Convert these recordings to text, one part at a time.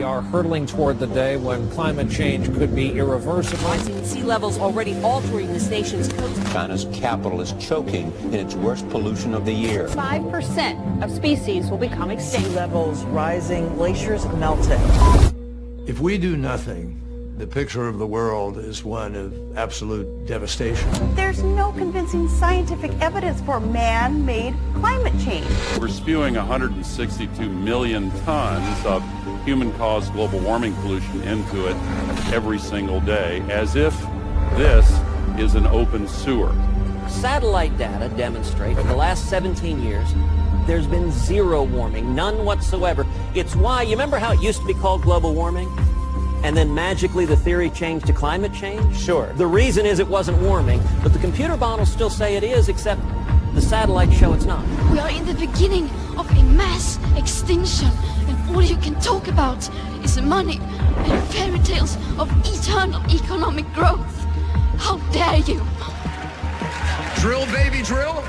are hurtling toward the day when climate change could be irreversible. Rising sea levels already altering this nation's coast. China's capital is choking in its worst pollution of the year. 5% of species will become extinct. Sea levels rising, glaciers melting. If we do nothing, the picture of the world is one of absolute devastation. There's no convincing scientific evidence for man-made climate change. We're spewing 162 million tons of human-caused global warming pollution into it every single day, as if this is an open sewer. Satellite data demonstrate for the last 17 years there's been zero warming, none whatsoever. It's why, you remember how it used to be called global warming? And then magically the theory changed to climate change? Sure. The reason is it wasn't warming, but the computer models still say it is, except the satellites show it's not. We are in the beginning of a mass extinction, and all you can talk about is money and fairy tales of eternal economic growth. How dare you? Drill, baby, drill.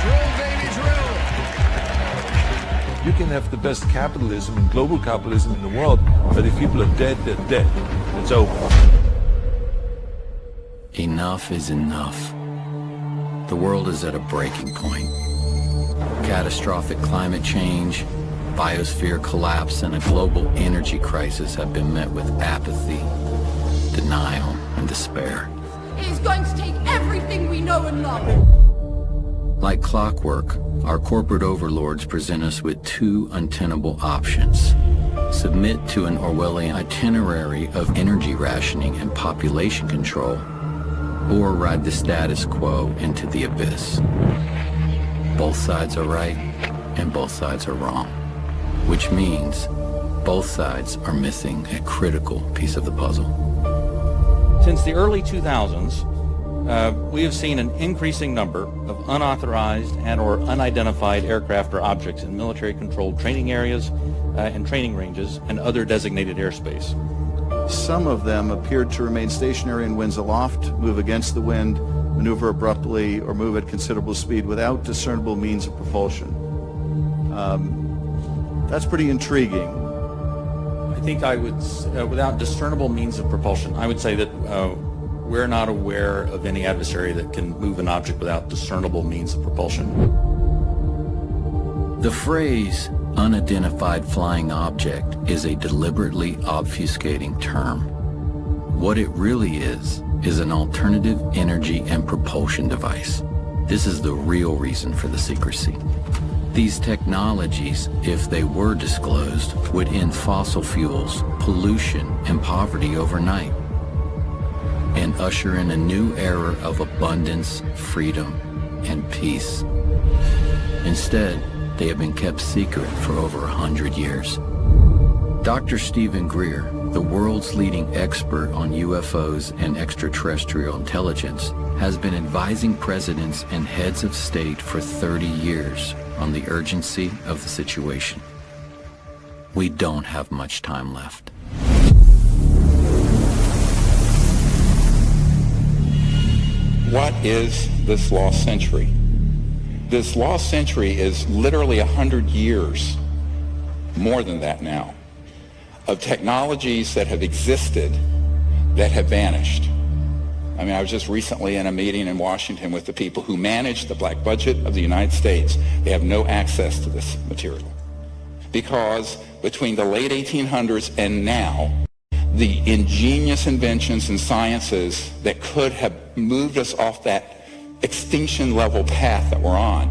Drill, baby, drill. You can have the best capitalism and global capitalism in the world, but if people are dead, they're dead. It's over. Enough is enough. The world is at a breaking point. Catastrophic climate change, biosphere collapse, and a global energy crisis have been met with apathy, denial, and despair. It is going to take everything we know and love. Like clockwork, our corporate overlords present us with two untenable options. Submit to an Orwellian itinerary of energy rationing and population control, or ride the status quo into the abyss. Both sides are right, and both sides are wrong, which means both sides are missing a critical piece of the puzzle. Since the early 2000s, we have seen an increasing number of unauthorized and or unidentified aircraft or objects in military-controlled training areas and training ranges and other designated airspace. Some of them appeared to remain stationary in winds aloft, move against the wind, maneuver abruptly, or move at considerable speed without discernible means of propulsion. That's pretty intriguing. I think I would, without discernible means of propulsion, I would say that we're not aware of any adversary that can move an object without discernible means of propulsion. The phrase unidentified flying object is a deliberately obfuscating term. What it really is an alternative energy and propulsion device. This is the real reason for the secrecy. These technologies, if they were disclosed, would end fossil fuels, pollution, and poverty overnight, and usher in a new era of abundance, freedom, and peace. Instead, they have been kept secret for over 100 years. Dr. Stephen Greer, the world's leading expert on UFOs and extraterrestrial intelligence, has been advising presidents and heads of state for 30 years on the urgency of the situation. We don't have much time left. What is this lost century? This lost century is literally 100 years, more than that now, of technologies that have existed that have vanished. I mean, I was just recently in a meeting in Washington with the people who manage the black budget of the United States. They have no access to this material because between the late 1800s and now, the ingenious inventions and sciences that could have moved us off that extinction level path that we're on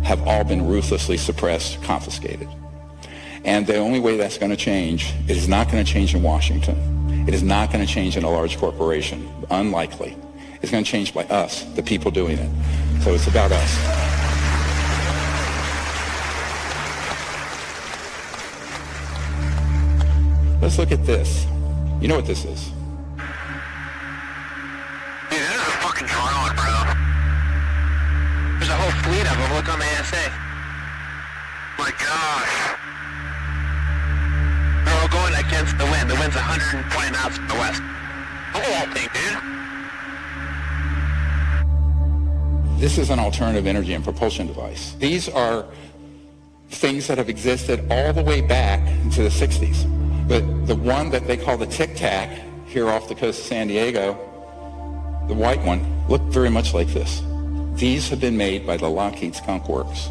have all been ruthlessly suppressed, confiscated. And the only way that's going to change, it is not going to change in Washington. It is not going to change in a large corporation. Unlikely. It's going to change by us, the people doing it. So it's about us. Let's look at this. You know what this is? Dude, that is a fucking drone, bro. There's a whole fleet of them. Look on the ASA. My gosh. They're all going against the wind. The wind's 120 knots from the west. Look at that thing, dude. This is an alternative energy and propulsion device. These are things that have existed all the way back to the 60s. But the one that they call the Tic Tac here off the coast of San Diego, the white one, looked very much like this. These have been made by the Lockheed Skunk Works.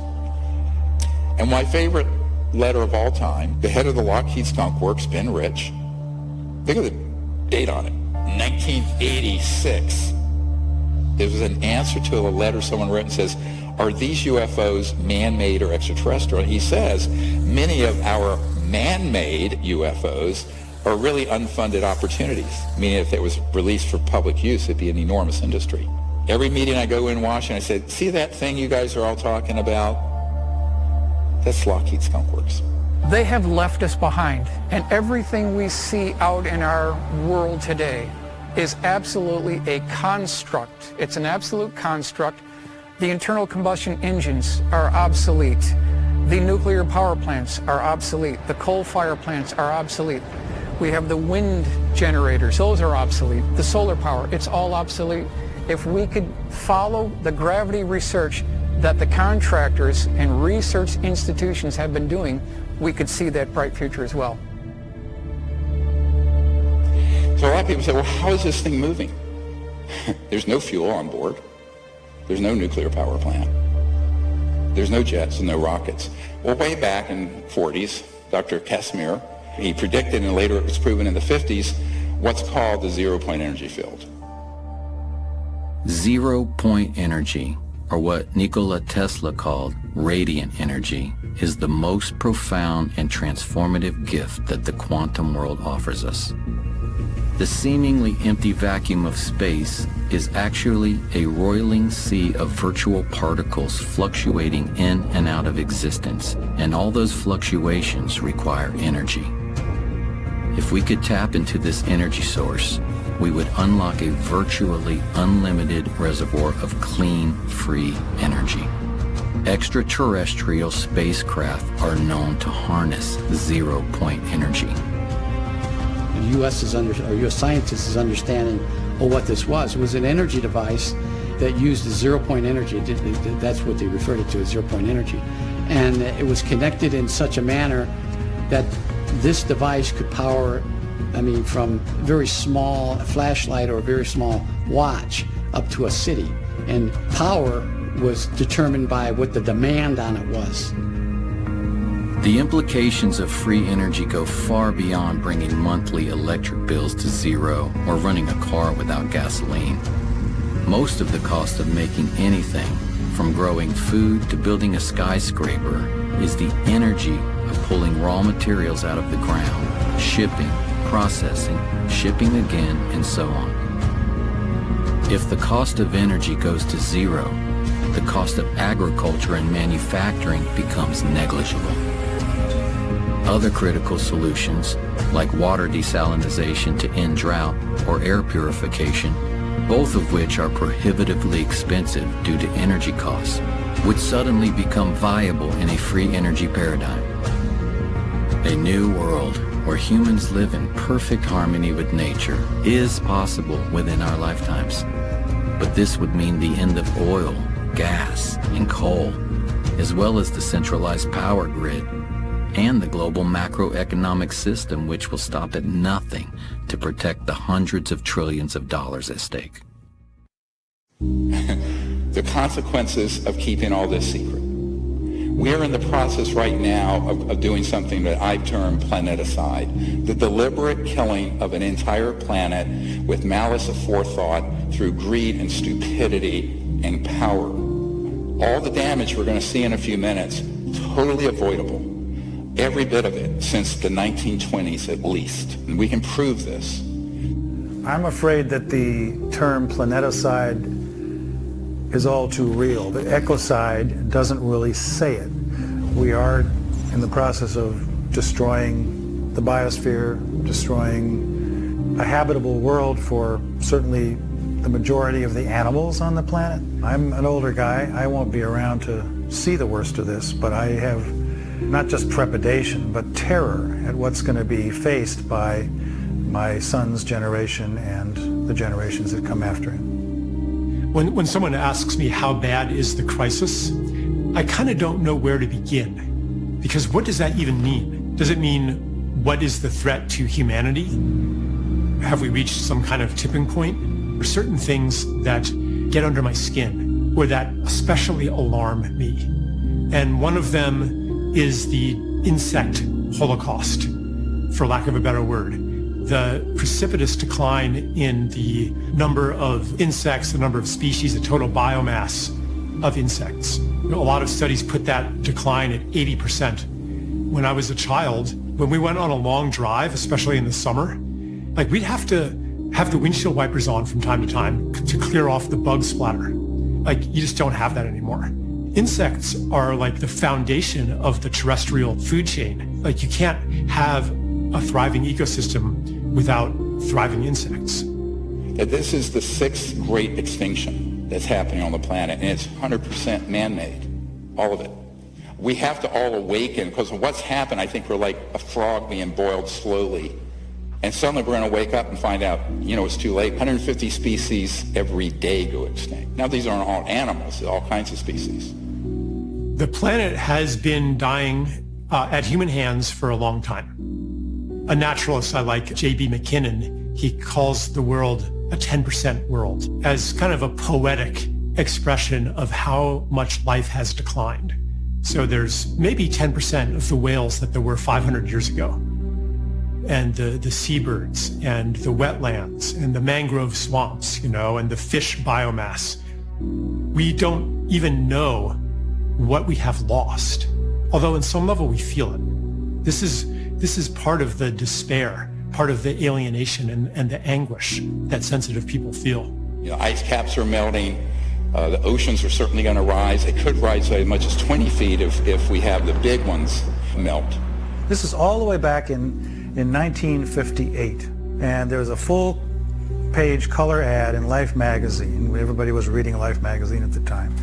And my favorite letter of all time, the head of the Lockheed Skunk Works, Ben Rich, look at the date on it, 1986. It was an answer to a letter someone wrote and says, are these UFOs man-made or extraterrestrial? And he says, many of our man-made UFOs are really unfunded opportunities, meaning if it was released for public use, it'd be an enormous industry. Every meeting I go in Washington, I said, see that thing you guys are all talking about? That's Lockheed Skunk Works. They have left us behind, and everything we see out in our world today is absolutely a construct. It's an absolute construct. The internal combustion engines are obsolete. The nuclear power plants are obsolete. The coal fire plants are obsolete. We have the wind generators, those are obsolete. The solar power, it's all obsolete. If we could follow the gravity research that the contractors and research institutions have been doing, we could see that bright future as well. So a lot of people say, well, how is this thing moving? There's no fuel on board. There's no nuclear power plant. There's no jets and no rockets. Well, way back in the 40s, Dr. Casimir, he predicted, and later it was proven in the 50s, what's called the zero-point energy field. Zero-point energy, or what Nikola Tesla called radiant energy, is the most profound and transformative gift that the quantum world offers us. The seemingly empty vacuum of space is actually a roiling sea of virtual particles fluctuating in and out of existence, and all those fluctuations require energy. If we could tap into this energy source, we would unlock a virtually unlimited reservoir of clean, free energy. Extraterrestrial spacecraft are known to harness zero-point energy. The U.S. scientists is understanding what this was. It was an energy device that used zero-point energy. That's what they referred it to as zero-point energy. And it was connected in such a manner that this device could power, from a very small flashlight or a very small watch up to a city. And power was determined by what the demand on it was. The implications of free energy go far beyond bringing monthly electric bills to zero or running a car without gasoline. Most of the cost of making anything, from growing food to building a skyscraper, is the energy of pulling raw materials out of the ground, shipping, processing, shipping again, and so on. If the cost of energy goes to zero, the cost of agriculture and manufacturing becomes negligible. Other critical solutions, like water desalination to end drought or air purification, both of which are prohibitively expensive due to energy costs, would suddenly become viable in a free energy paradigm. A new world where humans live in perfect harmony with nature is possible within our lifetimes. But this would mean the end of oil, gas, and coal, as well as the centralized power grid, and the global macroeconomic system, which will stop at nothing to protect the hundreds of trillions of dollars at stake. The consequences of keeping all this secret. We're in the process right now of doing something that I've termed planeticide, the deliberate killing of an entire planet with malice aforethought through greed and stupidity and power. All the damage we're going to see in a few minutes, totally avoidable. Every bit of it since the 1920s at least. And we can prove this. I'm afraid that the term planeticide is all too real. The ecocide doesn't really say it. We are in the process of destroying the biosphere, destroying a habitable world for certainly the majority of the animals on the planet. I'm an older guy. I won't be around to see the worst of this, but I have not just trepidation, but terror at what's going to be faced by my son's generation and the generations that come after him. When someone asks me how bad is the crisis, I kind of don't know where to begin. Because what does that even mean? Does it mean what is the threat to humanity? Have we reached some kind of tipping point? There are certain things that get under my skin or that especially alarm me. And one of them is the insect holocaust, for lack of a better word. The precipitous decline in the number of insects, the number of species, the total biomass of insects. A lot of studies put that decline at 80%. When I was a child, when we went on a long drive, especially in the summer, like we'd have to have the windshield wipers on from time to time to clear off the bug splatter. Like you just don't have that anymore. Insects are like the foundation of the terrestrial food chain. Like you can't have a thriving ecosystem without thriving insects. This is the 6th great extinction that's happening on the planet, and it's 100% man-made, all of it. We have to all awaken, because of what's happened, I think we're like a frog being boiled slowly. And suddenly we're going to wake up and find out, it's too late. 150 species every day go extinct. Now, these aren't all animals, they're all kinds of species. The planet has been dying at human hands for a long time. A naturalist I like, J.B. McKinnon, he calls the world a 10% world as kind of a poetic expression of how much life has declined. So there's maybe 10% of the whales that there were 500 years ago, and the seabirds and the wetlands and the mangrove swamps, and the fish biomass. We don't even know what we have lost, although in some level we feel it. This is part of the despair, part of the alienation and the anguish that sensitive people feel. Ice caps are melting. The oceans are certainly going to rise. It could rise as much as 20 feet if we have the big ones melt. This is all the way back in 1958, and there was a full-page color ad in Life magazine. Everybody was reading Life magazine at the time.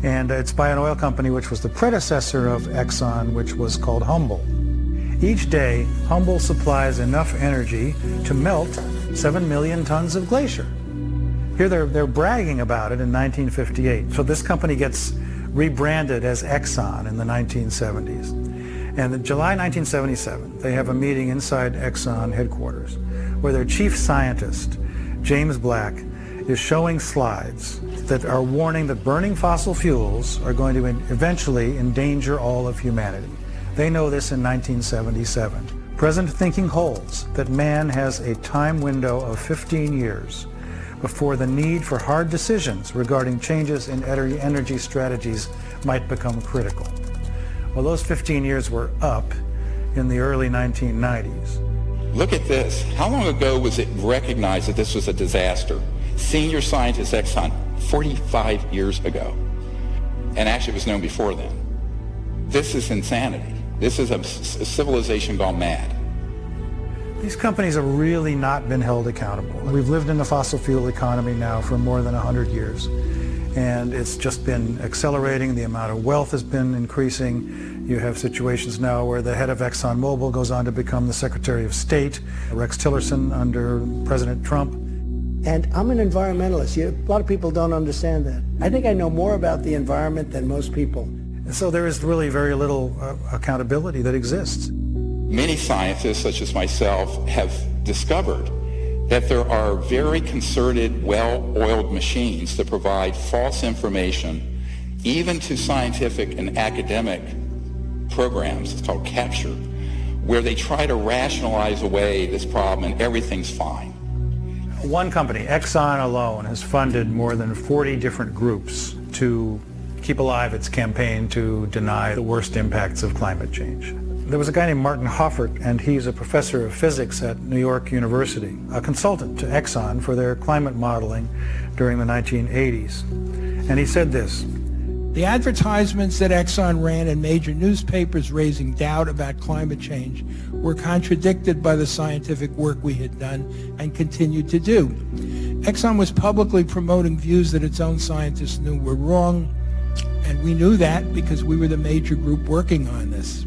And it's by an oil company which was the predecessor of Exxon, which was called Humble. Each day, Humble supplies enough energy to melt 7 million tons of glacier. Here they're bragging about it in 1958. So this company gets rebranded as Exxon in the 1970s. And in July 1977, they have a meeting inside Exxon headquarters where their chief scientist, James Black, is showing slides that are warning that burning fossil fuels are going to eventually endanger all of humanity. They know this in 1977. Present thinking holds that man has a time window of 15 years before the need for hard decisions regarding changes in energy strategies might become critical. Well, those 15 years were up in the early 1990s. Look at this. How long ago was it recognized that this was a disaster? Senior scientist Exxon, 45 years ago. And actually it was known before then. This is insanity. This is a civilization gone mad. These companies have really not been held accountable. We've lived in the fossil fuel economy now for more than 100 years. And it's just been accelerating. The amount of wealth has been increasing. You have situations now where the head of ExxonMobil goes on to become the Secretary of State, Rex Tillerson under President Trump. And I'm an environmentalist. A lot of people don't understand that. I think I know more about the environment than most people. So there is really very little accountability that exists. Many scientists, such as myself, have discovered that there are very concerted, well-oiled machines that provide false information, even to scientific and academic programs. It's called capture, where they try to rationalize away this problem and everything's fine. One company, Exxon alone, has funded more than 40 different groups to keep alive its campaign to deny the worst impacts of climate change. There was a guy named Martin Hoffert, and he's a professor of physics at New York University, a consultant to Exxon for their climate modeling during the 1980s. And he said this: the advertisements that Exxon ran in major newspapers raising doubt about climate change were contradicted by the scientific work we had done and continued to do. Exxon was publicly promoting views that its own scientists knew were wrong, and we knew that because we were the major group working on this.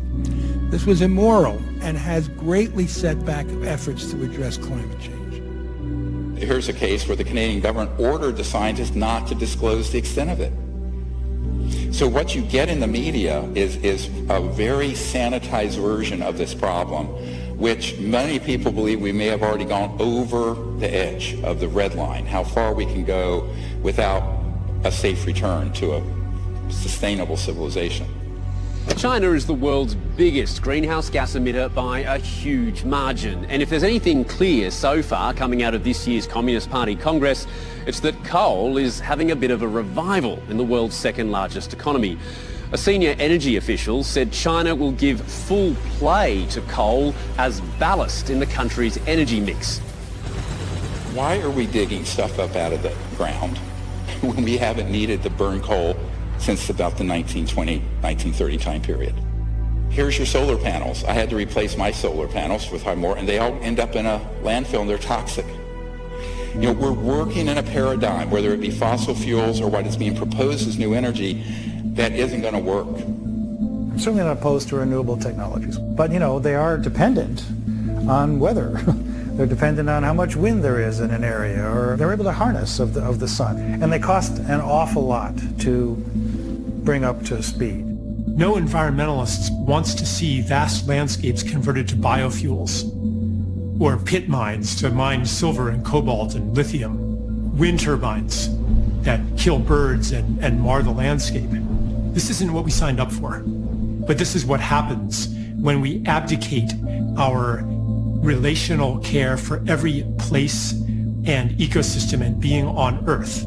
This was immoral and has greatly set back efforts to address climate change. Here's a case where the Canadian government ordered the scientists not to disclose the extent of it. So what you get in the media is a very sanitized version of this problem, which many people believe we may have already gone over the edge of the red line, how far we can go without a safe return to a sustainable civilization. China is the world's biggest greenhouse gas emitter by a huge margin. And if there's anything clear so far coming out of this year's Communist Party Congress, it's that coal is having a bit of a revival in the world's second largest economy. A senior energy official said China will give full play to coal as ballast in the country's energy mix. Why are we digging stuff up out of the ground when we haven't needed to burn coal since about the 1920, 1930 time period? Here's your solar panels. I had to replace my solar panels with more, and they all end up in a landfill and they're toxic. You know, we're working in a paradigm, whether it be fossil fuels or what is being proposed as new energy, that isn't going to work. I'm certainly not opposed to renewable technologies, but you know, they are dependent on weather. They're dependent on how much wind there is in an area, or they're able to harness of the sun. And they cost an awful lot to bring up to speed. No environmentalist wants to see vast landscapes converted to biofuels, or pit mines to mine silver and cobalt and lithium, wind turbines that kill birds and mar the landscape. This isn't what we signed up for. But this is what happens when we abdicate our relational care for every place and ecosystem and being on Earth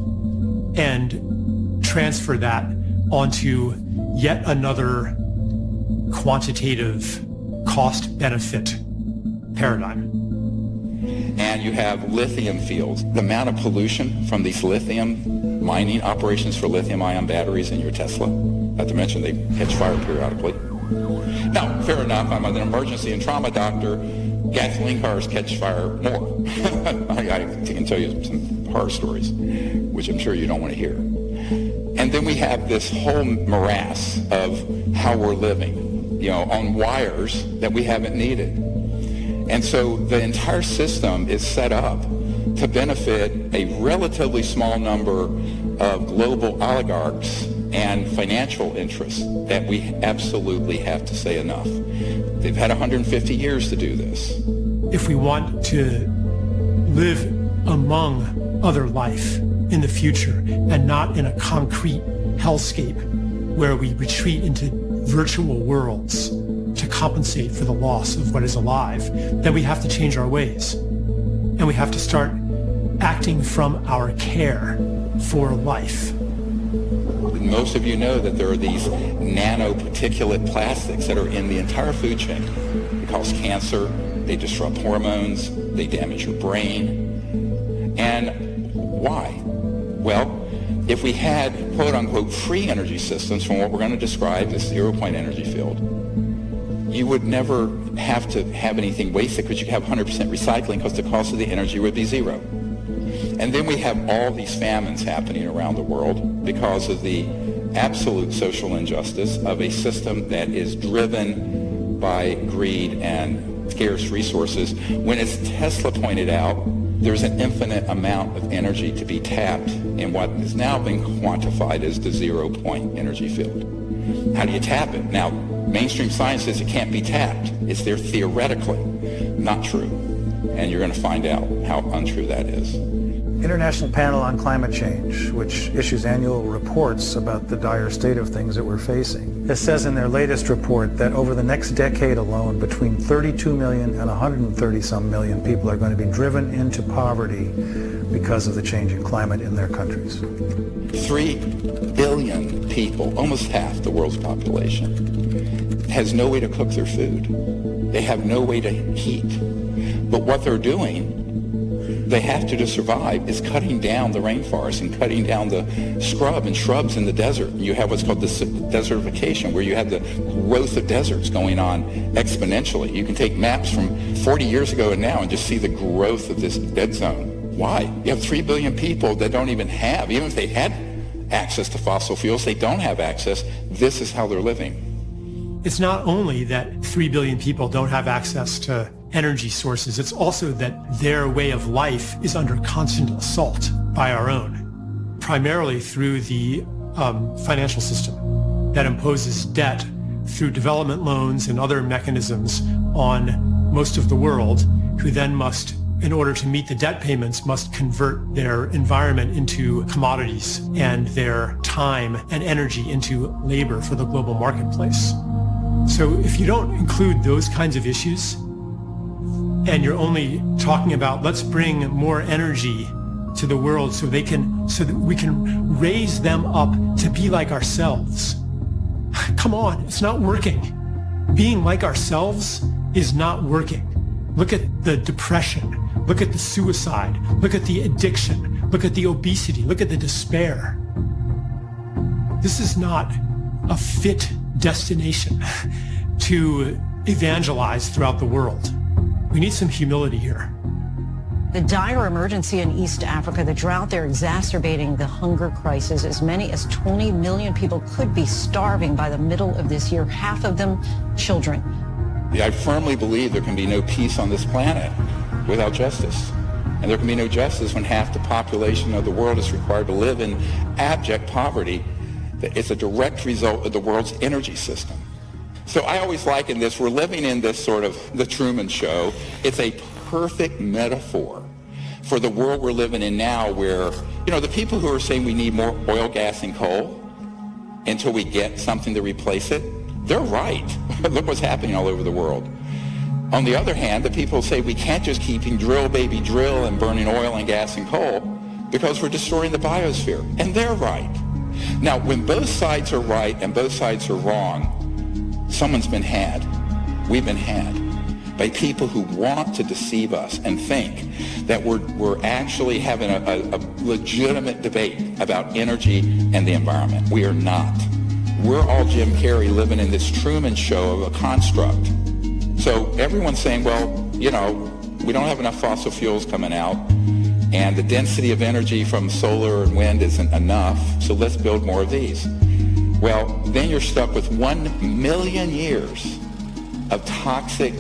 and transfer that onto yet another quantitative cost-benefit paradigm. And you have lithium fields. The amount of pollution from these lithium mining operations for lithium-ion batteries in your Tesla, not to mention they catch fire periodically. Now, fair enough, I'm an emergency and trauma doctor. Gasoline cars catch fire more. I can tell you some horror stories, which I'm sure you don't want to hear. And then we have this whole morass of how we're living, you know, on wires that we haven't needed. And so the entire system is set up to benefit a relatively small number of global oligarchs and financial interests that we absolutely have to say enough. They've had 150 years to do this. If we want to live among other life in the future and not in a concrete hellscape where we retreat into virtual worlds to compensate for the loss of what is alive, then we have to change our ways. And we have to start acting from our care for life. Most of you know that there are these nanoparticulate plastics that are in the entire food chain. They cause cancer, they disrupt hormones, they damage your brain. And why? Well, if we had quote-unquote free energy systems from what we're going to describe as zero-point energy field, you would never have to have anything wasted because you could have 100% recycling because the cost of the energy would be zero. And then we have all these famines happening around the world because of the absolute social injustice of a system that is driven by greed and scarce resources. When, as Tesla pointed out, there's an infinite amount of energy to be tapped in what has now been quantified as the zero-point energy field. How do you tap it? Now, mainstream science says it can't be tapped. It's there theoretically. Not true. And you're going to find out how untrue that is. International Panel on Climate Change, which issues annual reports about the dire state of things that we're facing. It says in their latest report that over the next decade alone, between 32 million and 130-some million people are going to be driven into poverty because of the changing climate in their countries. 3 billion people, almost half the world's population, has no way to cook their food. They have no way to heat. But what they're doing, they have to survive, is cutting down the rainforest and cutting down the scrub and shrubs in the desert. You have what's called the desertification, where you have the growth of deserts going on exponentially. You can take maps from 40 years ago and now and just see the growth of this dead zone. Why? You have 3 billion people that don't even have, even if they had access to fossil fuels, they don't have access. This is how they're living. It's not only that 3 billion people don't have access to energy sources, it's also that their way of life is under constant assault by our own, primarily through the financial system. that imposes debt through development loans and other mechanisms on most of the world, who then must, in order to meet the debt payments, must convert their environment into commodities and their time and energy into labor for the global marketplace. So if you don't include those kinds of issues, and you're only talking about let's bring more energy to the world so that we can raise them up to be like ourselves. Come on, it's not working. Being like ourselves is not working. Look at the depression. Look at the suicide. Look at the addiction. Look at the obesity. Look at the despair. This is not a fit destination to evangelize throughout the world. We need some humility here. The dire emergency in East Africa, the drought there exacerbating the hunger crisis. As many as 20 million people could be starving by the middle of this year, half of them children. I firmly believe there can be no peace on this planet without justice. And there can be no justice when half the population of the world is required to live in abject poverty. It's a direct result of the world's energy system. So I always liken this, we're living in this sort of the Truman Show. It's a perfect metaphor for the world we're living in now, where, you know, the people who are saying we need more oil, gas, and coal until we get something to replace it, they're right. Look what's happening all over the world. On the other hand, the people say we can't just keep drill, baby, drill and burning oil and gas and coal because we're destroying the biosphere. And they're right. Now, when both sides are right and both sides are wrong, someone's been had. We've been had by people who want to deceive us and think that we're actually having a legitimate debate about energy and the environment. We are not. We're all Jim Carrey living in this Truman Show of a construct. So everyone's saying, well, you know, we don't have enough fossil fuels coming out, and the density of energy from solar and wind isn't enough, so let's build more of these. Well, then you're stuck with 1 million years of toxic,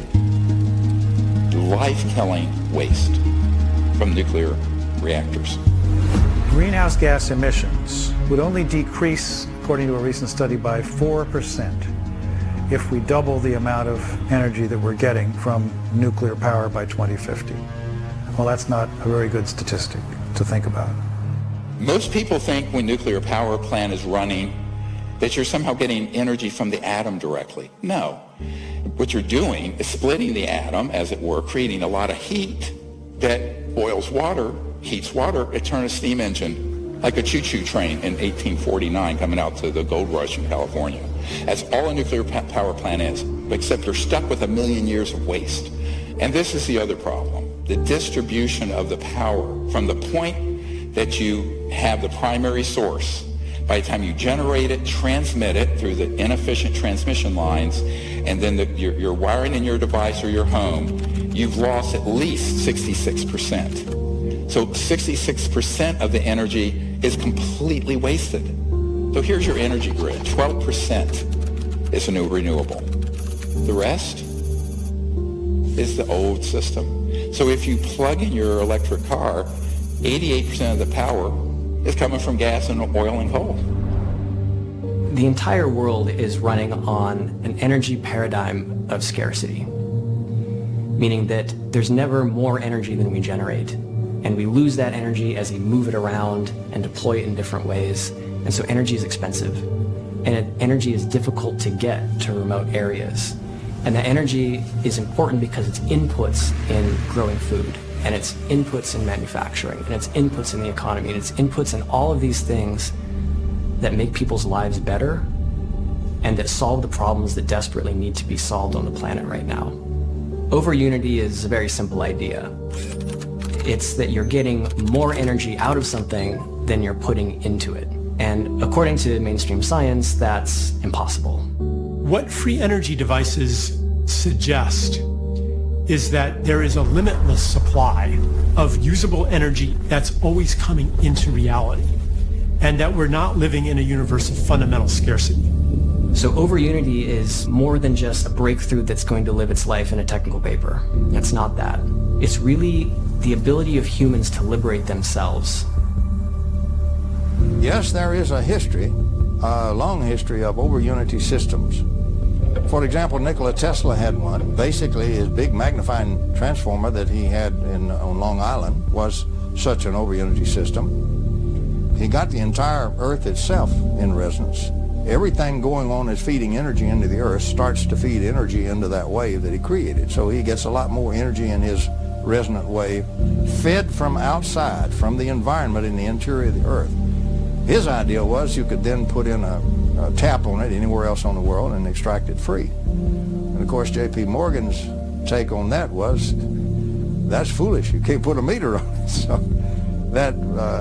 life-killing waste from nuclear reactors. Greenhouse gas emissions would only decrease, according to a recent study, by 4% if we double the amount of energy that we're getting from nuclear power by 2050. Well, that's not a very good statistic to think about. Most people think when nuclear power plant is running that you're somehow getting energy from the atom directly. No. What you're doing is splitting the atom, as it were, creating a lot of heat that boils water, heats water. It turns a steam engine like a choo-choo train in 1849 coming out to the gold rush in California. That's all a nuclear power plant is, except you're stuck with 1 million years of waste. And this is the other problem. The distribution of the power from the point that you have the primary source, by the time you generate it, transmit it through the inefficient transmission lines, and then you're wiring in your device or your home, you've lost at least 66%. So 66% of the energy is completely wasted. So here's your energy grid. 12% is a new renewable. The rest is the old system. So if you plug in your electric car, 88% of the power is coming from gas and oil and coal. The entire world is running on an energy paradigm of scarcity, meaning that there's never more energy than we generate, and we lose that energy as we move it around and deploy it in different ways, and so energy is expensive, and energy is difficult to get to remote areas. And that energy is important because it's inputs in growing food, and it's inputs in manufacturing, and it's inputs in the economy, and it's inputs in all of these things that make people's lives better and that solve the problems that desperately need to be solved on the planet right now. Over unity is a very simple idea. It's that you're getting more energy out of something than you're putting into it. And according to mainstream science, that's impossible. What free energy devices suggest is that there is a limitless supply of usable energy that's always coming into reality, and that we're not living in a universe of fundamental scarcity. So over unity is more than just a breakthrough that's going to live its life in a technical paper. It's not that. It's really the ability of humans to liberate themselves. Yes, there is a history a long history of over-unity systems. For example, Nikola Tesla had one. Basically, his big magnifying transformer that he had on Long Island was such an over-unity system. He got the entire Earth itself in resonance. Everything going on is feeding energy into the Earth starts to feed energy into that wave that he created. So he gets a lot more energy in his resonant wave fed from outside, from the environment in the interior of the Earth. His idea was you could then put in a tap on it anywhere else on the world and extract it free. And of course, J.P. Morgan's take on that was, that's foolish. You can't put a meter on it. So that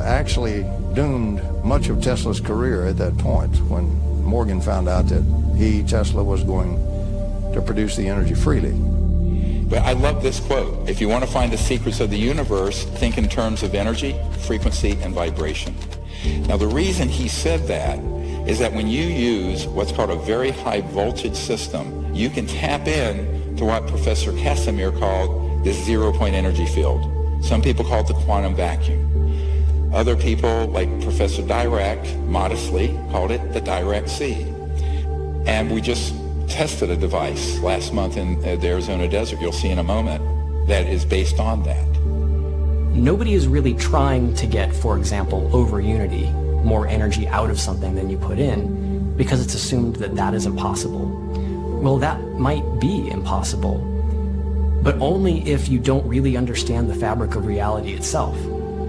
actually doomed much of Tesla's career at that point when Morgan found out that Tesla, was going to produce the energy freely. But I love this quote. If you want to find the secrets of the universe, think in terms of energy, frequency, and vibration. Now, the reason he said that is that when you use what's called a very high voltage system, you can tap in to what Professor Casimir called the zero-point energy field. Some people call it the quantum vacuum. Other people, like Professor Dirac, modestly called it the Dirac Sea. And we just tested a device last month in the Arizona desert, you'll see in a moment, that is based on that. Nobody is really trying to get, for example, over unity, more energy out of something than you put in, because it's assumed that that is impossible. Well, that might be impossible, but only if you don't really understand the fabric of reality itself.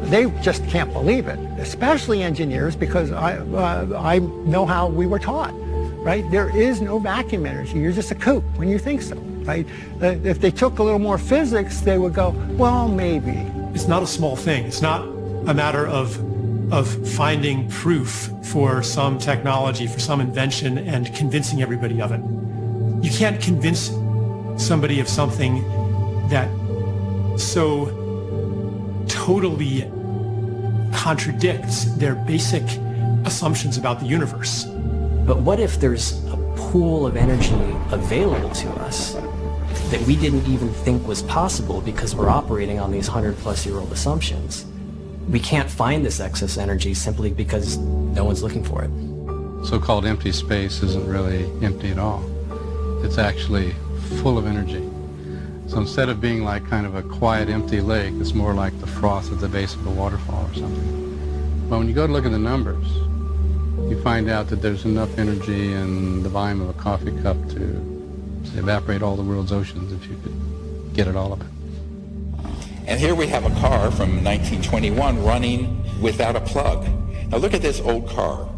They just can't believe it, especially engineers, because I know how we were taught, right? There is no vacuum energy. You're just a kook when you think so, right? If they took a little more physics, they would go, well, maybe. It's not a small thing. It's not a matter of finding proof for some technology, for some invention, and convincing everybody of it. You can't convince somebody of something that so totally contradicts their basic assumptions about the universe. But what if there's a pool of energy available to us that we didn't even think was possible because we're operating on these 100-plus-year-old assumptions? We can't find this excess energy simply because no one's looking for it. So-called empty space isn't really empty at all. It's actually full of energy. So instead of being like kind of a quiet, empty lake, it's more like the froth at the base of a waterfall or something. But when you go to look at the numbers, you find out that there's enough energy in the volume of a coffee cup to evaporate all the world's oceans if you could get at all of it. And here we have a car from 1921 running without a plug. Now look at this old car.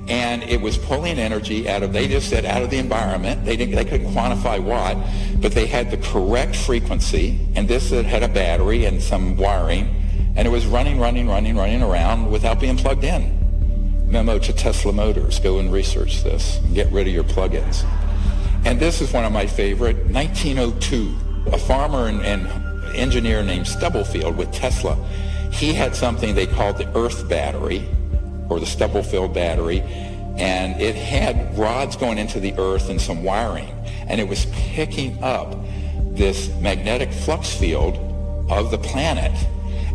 And it was pulling energy out of, they just said, out of the environment. They couldn't quantify what, but they had the correct frequency, and this had a battery and some wiring, and it was running around without being plugged in. Memo to Tesla Motors, go and research this, get rid of your plug-ins. And this is one of my favorite, 1902, a farmer and engineer named Stubblefield with Tesla. He had something they called the Earth battery, or the Stubblefield battery, and it had rods going into the Earth and some wiring, and it was picking up this magnetic flux field of the planet,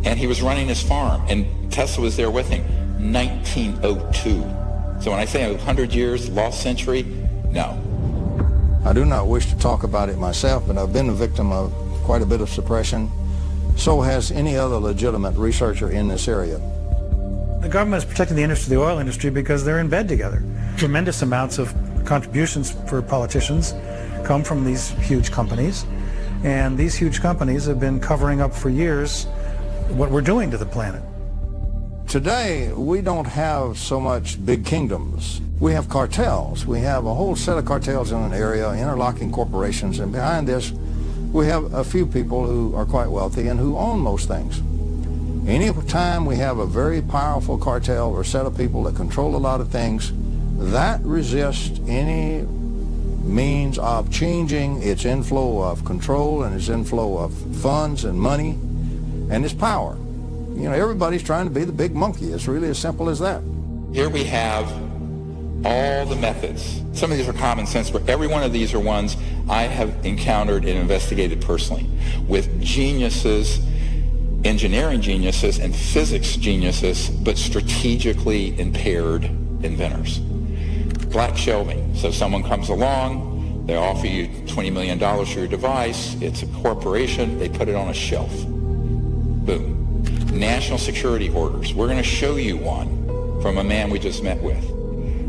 and he was running his farm, and Tesla was there with him. 1902. So when I say 100 years, lost century, no. I do not wish to talk about it myself, but I've been a victim of quite a bit of suppression. So has any other legitimate researcher in this area. The government is protecting the industry, the oil industry, because they're in bed together. Tremendous amounts of contributions for politicians come from these huge companies, and these huge companies have been covering up for years what we're doing to the planet. Today, we don't have so much big kingdoms. We have cartels. We have a whole set of cartels in an area, interlocking corporations, and behind this, we have a few people who are quite wealthy and who own most things. Any time we have a very powerful cartel or set of people that control a lot of things, that resists any means of changing its inflow of control and its inflow of funds and money and its power. You know, everybody's trying to be the big monkey. It's really as simple as that. Here we have all the methods. Some of these are common sense, but every one of these are ones I have encountered and investigated personally with geniuses, engineering geniuses and physics geniuses, but strategically impaired inventors. Black shelving. So someone comes along, they offer you $20 million for your device, it's a corporation, they put it on a shelf. Boom. National security orders. We're going to show you one from a man we just met with.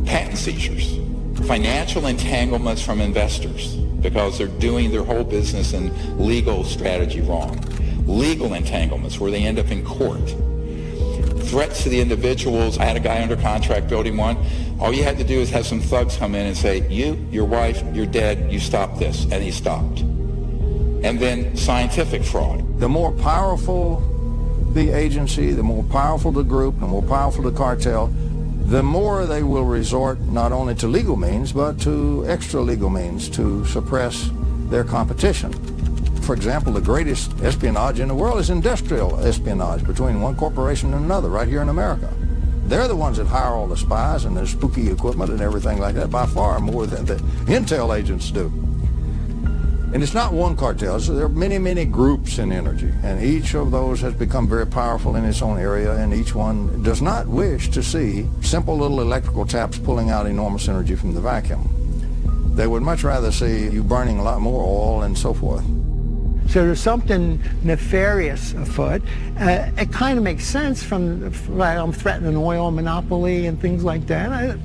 Patent seizures. Financial entanglements from investors because they're doing their whole business and legal strategy wrong. Legal entanglements where they end up in court. Threats to the individuals. I had a guy under contract building one. All you had to do is have some thugs come in and say, you, your wife, you're dead, you stop this. And he stopped. And then scientific fraud. The more powerful the agency, the more powerful the group, the more powerful the cartel, the more they will resort not only to legal means, but to extra legal means to suppress their competition. For example, the greatest espionage in the world is industrial espionage between one corporation and another right here in America. They're the ones that hire all the spies and the spooky equipment and everything like that by far more than the intel agents do. And it's not one cartel, so there are many, many groups in energy, and each of those has become very powerful in its own area, and each one does not wish to see simple little electrical taps pulling out enormous energy from the vacuum. They would much rather see you burning a lot more oil and so forth. So there's something nefarious afoot. It kind of makes sense from, I'm threatening an oil monopoly and things like that.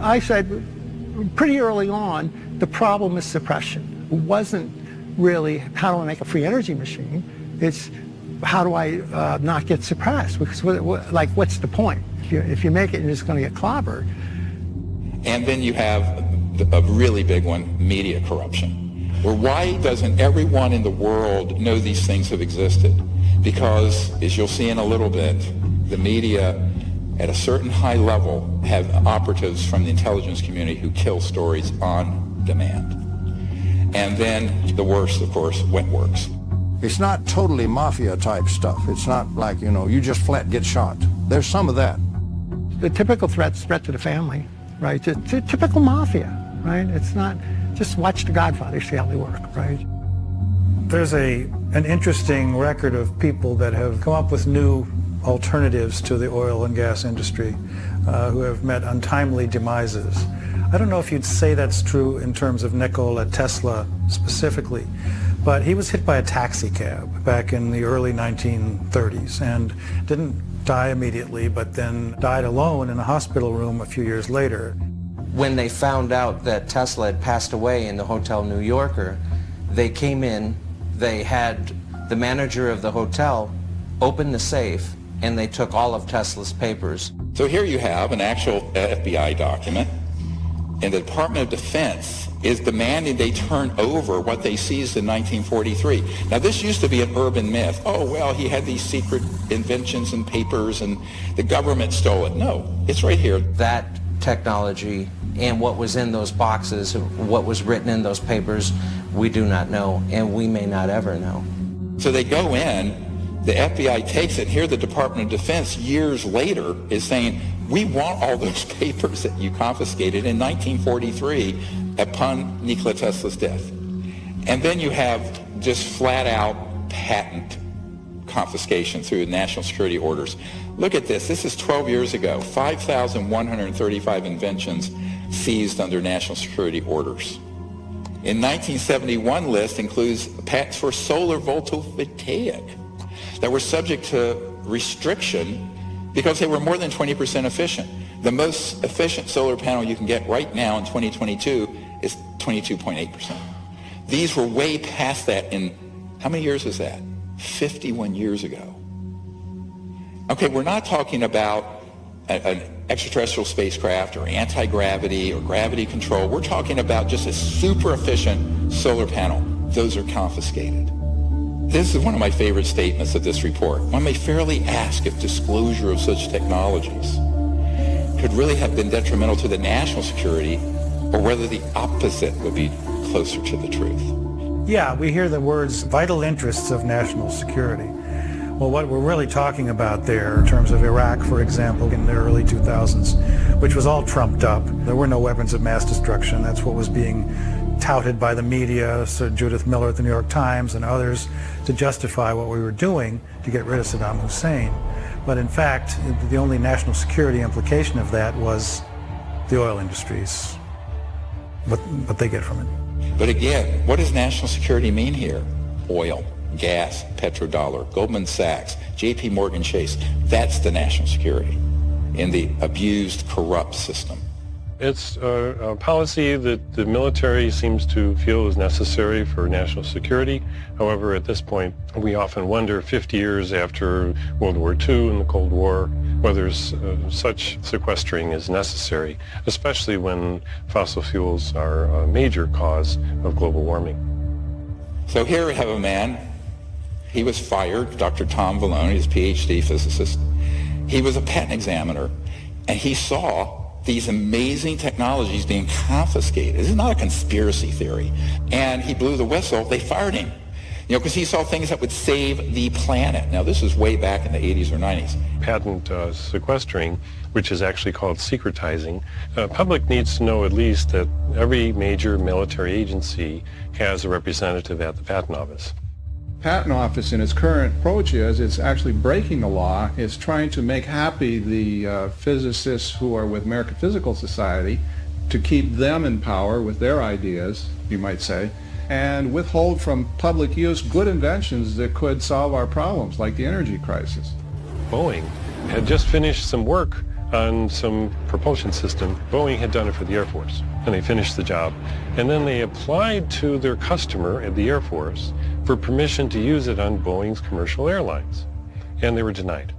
I said pretty early on, the problem is suppression. It wasn't really how do I make a free energy machine. It's how do I not get suppressed? Because what's the point? If you make it, you're just going to get clobbered. And then you have a really big one, media corruption. Or why doesn't everyone in the world know these things have existed? Because, as you'll see in a little bit, the media at a certain high level have operatives from the intelligence community who kill stories on demand. And then the worst, of course, wet works. It's not totally mafia type stuff. It's not like, you just flat get shot. There's some of that. The typical threat to the family, right? It's typical mafia, right? It's not just watch The Godfather, see how they work, right? There's an interesting record of people that have come up with new alternatives to the oil and gas industry who have met untimely demises. I don't know if you'd say that's true in terms of Nikola Tesla specifically, but he was hit by a taxi cab back in the early 1930s and didn't die immediately, but then died alone in a hospital room a few years later. When they found out that Tesla had passed away in the Hotel New Yorker, they came in, they had the manager of the hotel open the safe, and they took all of Tesla's papers. So here you have an actual FBI document, and the Department of Defense is demanding they turn over what they seized in 1943. Now, this used to be an urban myth. Oh, well, he had these secret inventions and papers, and the government stole it. No, it's right here. That technology and what was in those boxes, what was written in those papers, we do not know, and we may not ever know. So they go in, the FBI takes it. Here the Department of Defense years later is saying, we want all those papers that you confiscated in 1943 upon Nikola Tesla's death. And then you have just flat out patent confiscation through national security orders. Look at this. This is 12 years ago. 5,135 inventions seized under national security orders. In 1971 list includes patents for solar photovoltaic that were subject to restriction because they were more than 20% efficient. The most efficient solar panel you can get right now in 2022 is 22.8%. These were way past that in, how many years was that? 51 years ago. Okay, we're not talking about an extraterrestrial spacecraft or anti-gravity or gravity control. We're talking about just a super efficient solar panel. Those are confiscated. This is one of my favorite statements of this report. One may fairly ask if disclosure of such technologies could really have been detrimental to the national security or whether the opposite would be closer to the truth. Yeah, we hear the words vital interests of national security. Well, what we're really talking about there in terms of Iraq, for example, in the early 2000s, which was all trumped up. There were no weapons of mass destruction. That's what was being touted by the media, Sir Judith Miller at the New York Times and others, to justify what we were doing to get rid of Saddam Hussein. But in fact, the only national security implication of that was the oil industries, what they get from it. But again, what does national security mean here? Oil, gas, petrodollar, Goldman Sachs, JP Morgan Chase. That's the national security in the abused, corrupt system. It's a policy that the military seems to feel is necessary for national security. However, at this point, we often wonder, 50 years after World War II and the Cold War, whether such sequestering is necessary, especially when fossil fuels are a major cause of global warming. So here we have a man, he was fired, Dr. Tom Vallone, he's a PhD physicist. He was a patent examiner, and he saw these amazing technologies being confiscated. This is not a conspiracy theory. And he blew the whistle, they fired him. Because he saw things that would save the planet. Now, this is way back in the 80s or 90s. Patent sequestering, which is actually called secretizing, public needs to know at least that every major military agency has a representative at the Patent Office. Patent Office in its current approach is it's actually breaking the law. It's trying to make happy the physicists who are with American Physical Society to keep them in power with their ideas, you might say, and withhold from public use good inventions that could solve our problems, like the energy crisis. Boeing had just finished some work on some propulsion system. Boeing had done it for the Air Force, and they finished the job. And then they applied to their customer at the Air Force for permission to use it on Boeing's commercial airlines, and they were denied.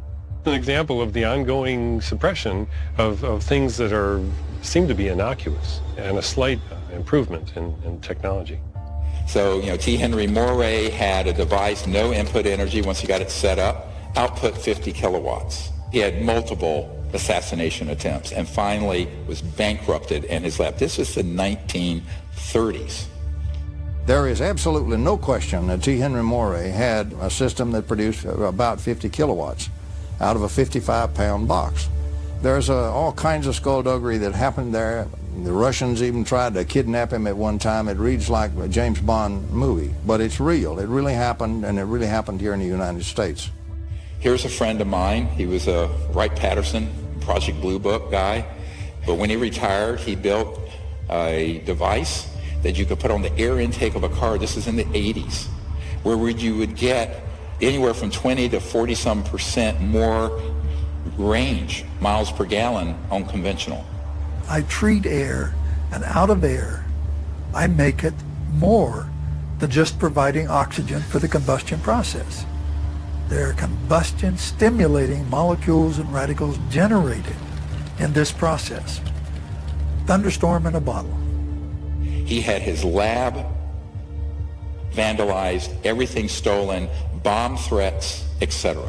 An example of the ongoing suppression of things that seem to be innocuous and a slight improvement in technology. So, T. Henry Moray had a device, no input energy once he got it set up, output 50 kilowatts. He had multiple assassination attempts and finally was bankrupted in his lab. This was the 1930s. There is absolutely no question that T. Henry Moray had a system that produced about 50 kilowatts out of a 55-pound box. There's all kinds of skullduggery that happened there. The Russians even tried to kidnap him at one time. It reads like a James Bond movie, but it's real. It really happened, and it really happened here in the United States. Here's a friend of mine. He was a Wright-Patterson Project Blue Book guy, but when he retired, he built a device that you could put on the air intake of a car. This is in the 80s, where you would get anywhere from 20 to 40-some% more range, miles per gallon, on conventional. I treat air, and out of air, I make it more than just providing oxygen for the combustion process. There are combustion-stimulating molecules and radicals generated in this process. Thunderstorm in a bottle. He had his lab vandalized, everything stolen, bomb threats, etc.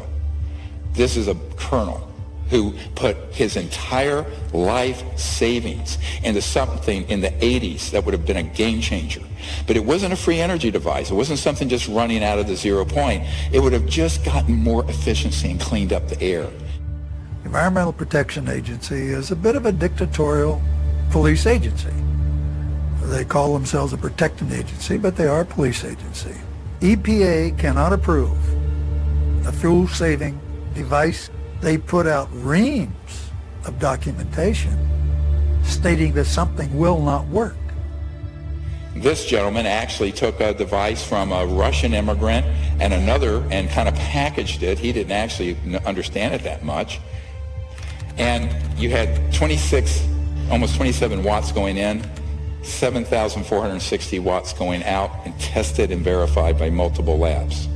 This is a colonel who put his entire life savings into something in the 80s that would have been a game changer. But it wasn't a free energy device. It wasn't something just running out of the 0 point. It would have just gotten more efficiency and cleaned up the air. The Environmental Protection Agency is a bit of a dictatorial police agency. They call themselves a protecting agency, but they are a police agency. EPA cannot approve a fuel-saving device. They put out reams of documentation stating that something will not work. This gentleman actually took a device from a Russian immigrant and another and kind of packaged it. He didn't actually understand it that much. And you had 26, almost 27 watts going in, 7,460 watts going out, and tested and verified by multiple labs.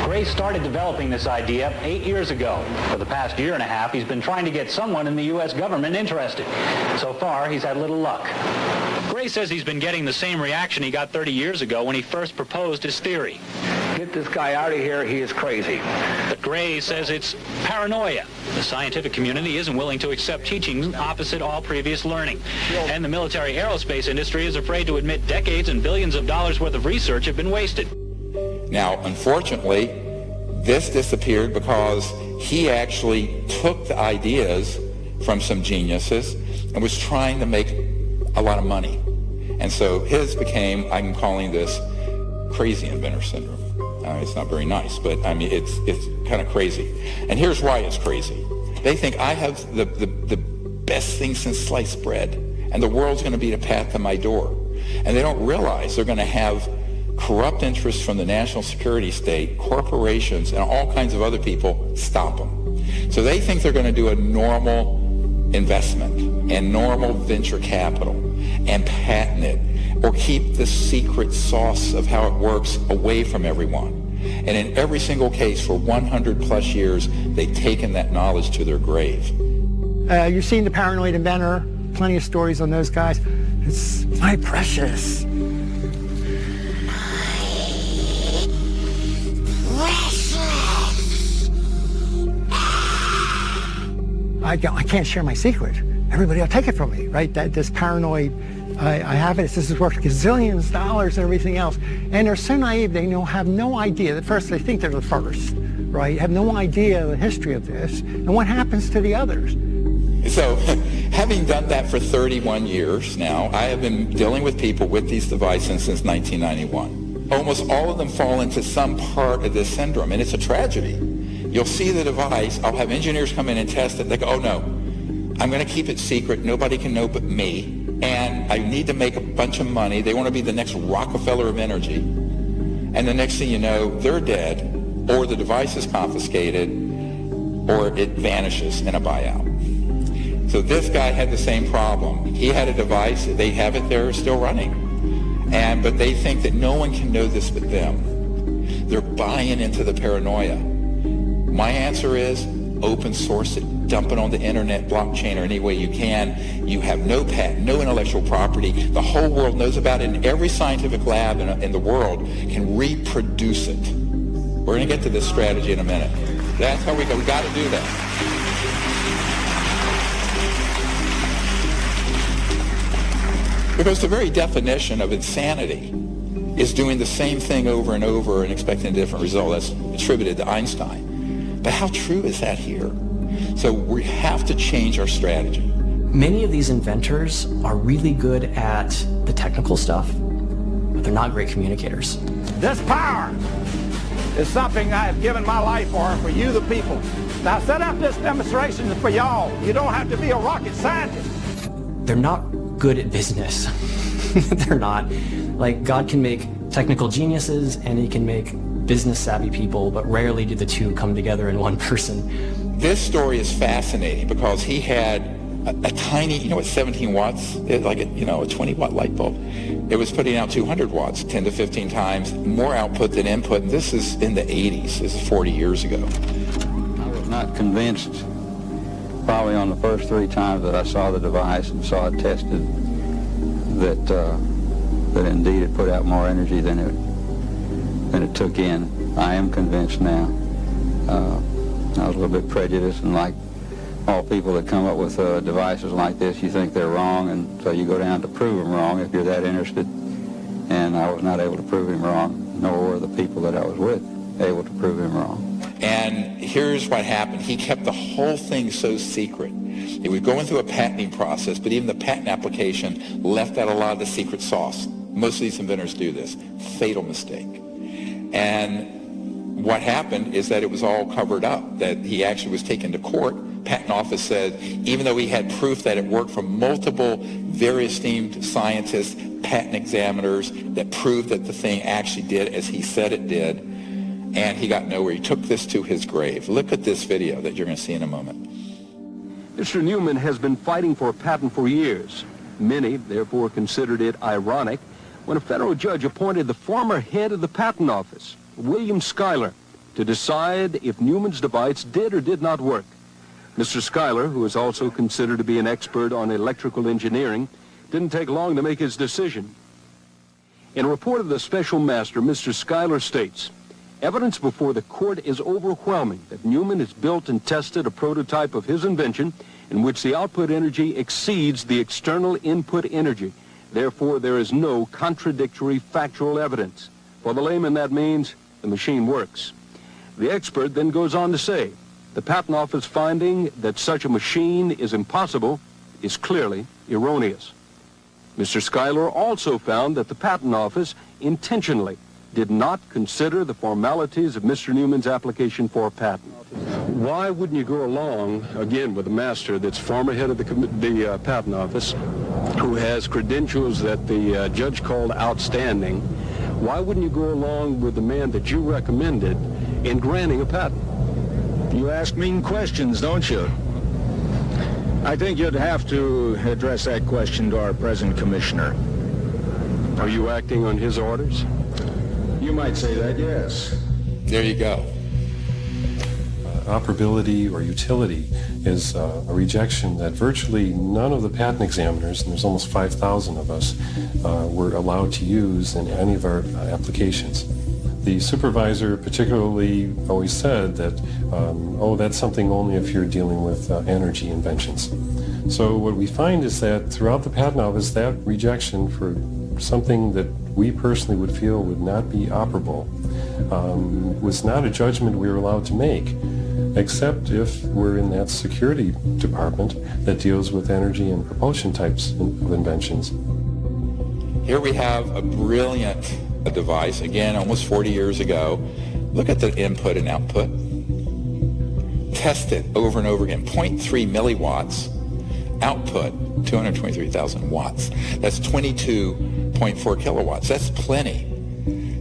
Gray started developing this idea 8 years ago. For the past year and a half, he's been trying to get someone in the U.S. government interested. So far, he's had little luck. Gray says he's been getting the same reaction he got 30 years ago when he first proposed his theory. Get this guy out of here, he is crazy. But Gray says it's paranoia. The scientific community isn't willing to accept teachings opposite all previous learning. And the military aerospace industry is afraid to admit decades and billions of dollars worth of research have been wasted. Now, unfortunately, this disappeared because he actually took the ideas from some geniuses and was trying to make a lot of money. And so his became, I'm calling this crazy inventor syndrome. It's not very nice, but I mean, it's kind of crazy. And here's why it's crazy. They think I have the best thing since sliced bread, and the world's going to be the path to my door. And they don't realize they're going to have corrupt interests from the national security state, corporations, and all kinds of other people stop them. So they think they're going to do a normal investment and normal venture capital and patent it, or keep the secret sauce of how it works away from everyone. And in every single case for 100 plus years, they've taken that knowledge to their grave. You've seen The Paranoid Inventor, plenty of stories on those guys. It's my precious. I can't share my secret. Everybody will take it from me, right? This paranoid, I have it, this is worth gazillions of dollars and everything else. And they're so naive, they have no idea. At first, they think they're the first, right? Have no idea the history of this and what happens to the others. So, having done that for 31 years now, I have been dealing with people with these devices since 1991. Almost all of them fall into some part of this syndrome, and it's a tragedy. You'll see the device, I'll have engineers come in and test it, they go, oh no, I'm going to keep it secret, nobody can know but me, and I need to make a bunch of money, they want to be the next Rockefeller of energy, and the next thing you know, they're dead, or the device is confiscated, or it vanishes in a buyout. So this guy had the same problem. He had a device, they have it there, still running. But they think that no one can know this but them. They're buying into the paranoia. My answer is open source it, dump it on the internet, blockchain, or any way you can. You have no patent, no intellectual property. The whole world knows about it, and every scientific lab in the world can reproduce it. We're going to get to this strategy in a minute. That's how we go. We got to do that. Because the very definition of insanity is doing the same thing over and over and expecting a different result. That's attributed to Einstein. But how true is that here? So we have to change our strategy. Many of these inventors are really good at the technical stuff, but they're not great communicators. This power is something I have given my life for you the people. Now set up this demonstration for y'all. You don't have to be a rocket scientist. They're not good at business. They're not. Like, God can make technical geniuses and he can make business savvy people, but rarely do the two come together in one person. This story is fascinating because he had a tiny, it's 17 watts, like a 20-watt light bulb. It was putting out 200 watts, 10 to 15 times more output than input, and this is in the 80s. This is 40 years ago. I was not convinced probably on the first 3 times that I saw the device and saw it tested that indeed it put out more energy than it took in. I am convinced now. I was a little bit prejudiced, and like all people that come up with devices like this, you think they're wrong, and so you go down to prove them wrong if you're that interested. And I was not able to prove him wrong, nor were the people that I was with able to prove him wrong. And here's what happened. He kept the whole thing so secret. He was going through a patenting process, but even the patent application left out a lot of the secret sauce. Most of these inventors do this. Fatal mistake. And what happened is that it was all covered up, that he actually was taken to court. Patent office said, even though he had proof that it worked from multiple, very esteemed scientists, patent examiners, that proved that the thing actually did as he said it did, and he got nowhere. He took this to his grave. Look at this video that you're going to see in a moment. Mr. Newman has been fighting for a patent for years. Many, therefore, considered it ironic when a federal judge appointed the former head of the patent office, William Schuyler, to decide if Newman's device did or did not work. Mr. Schuyler, who is also considered to be an expert on electrical engineering, didn't take long to make his decision. In a report of the special master, Mr. Schuyler states, evidence before the court is overwhelming that Newman has built and tested a prototype of his invention in which the output energy exceeds the external input energy. Therefore, there is no contradictory factual evidence. For the layman, that means the machine works. The expert then goes on to say, the Patent Office finding that such a machine is impossible is clearly erroneous. Mr. Schuyler also found that the Patent Office intentionally did not consider the formalities of Mr. Newman's application for a patent. Why wouldn't you go along, again, with a master that's former head of the patent office, who has credentials that the judge called outstanding? Why wouldn't you go along with the man that you recommended in granting a patent? You ask mean questions, don't you? I think you'd have to address that question to our present commissioner. Are you acting on his orders? You might say that, yes. There you go. Operability or utility is a rejection that virtually none of the patent examiners, and there's almost 5,000 of us, were allowed to use in any of our applications. The supervisor particularly always said that, oh, that's something only if you're dealing with energy inventions. So what we find is that throughout the patent office, that rejection for something that we personally would feel would not be operable was not a judgment we were allowed to make, except if we're in that security department that deals with energy and propulsion types of inventions. Here we have a brilliant device, again, almost 40 years ago. Look at the input and output. Test it over and over again. 0.3 milliwatts. Output, 223,000 watts. That's 22.4 kilowatts. That's plenty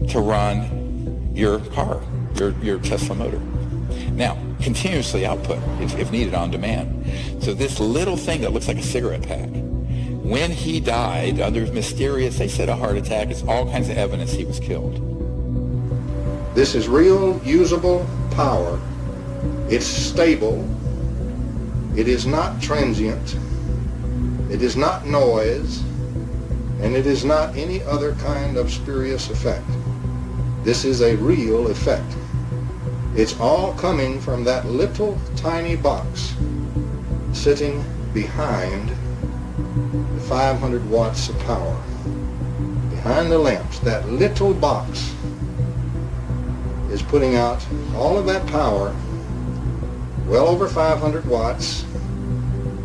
to run your car, your Tesla motor. Now, continuously output if needed on demand. So this little thing that looks like a cigarette pack, when he died under mysterious, they said a heart attack, it's all kinds of evidence he was killed. This is real, usable power. It's stable. It is not transient. It is not noise. And it is not any other kind of spurious effect. This is a real effect. It's all coming from that little tiny box sitting behind the 500 watts of power. Behind the lamps, that little box is putting out all of that power, well over 500 watts,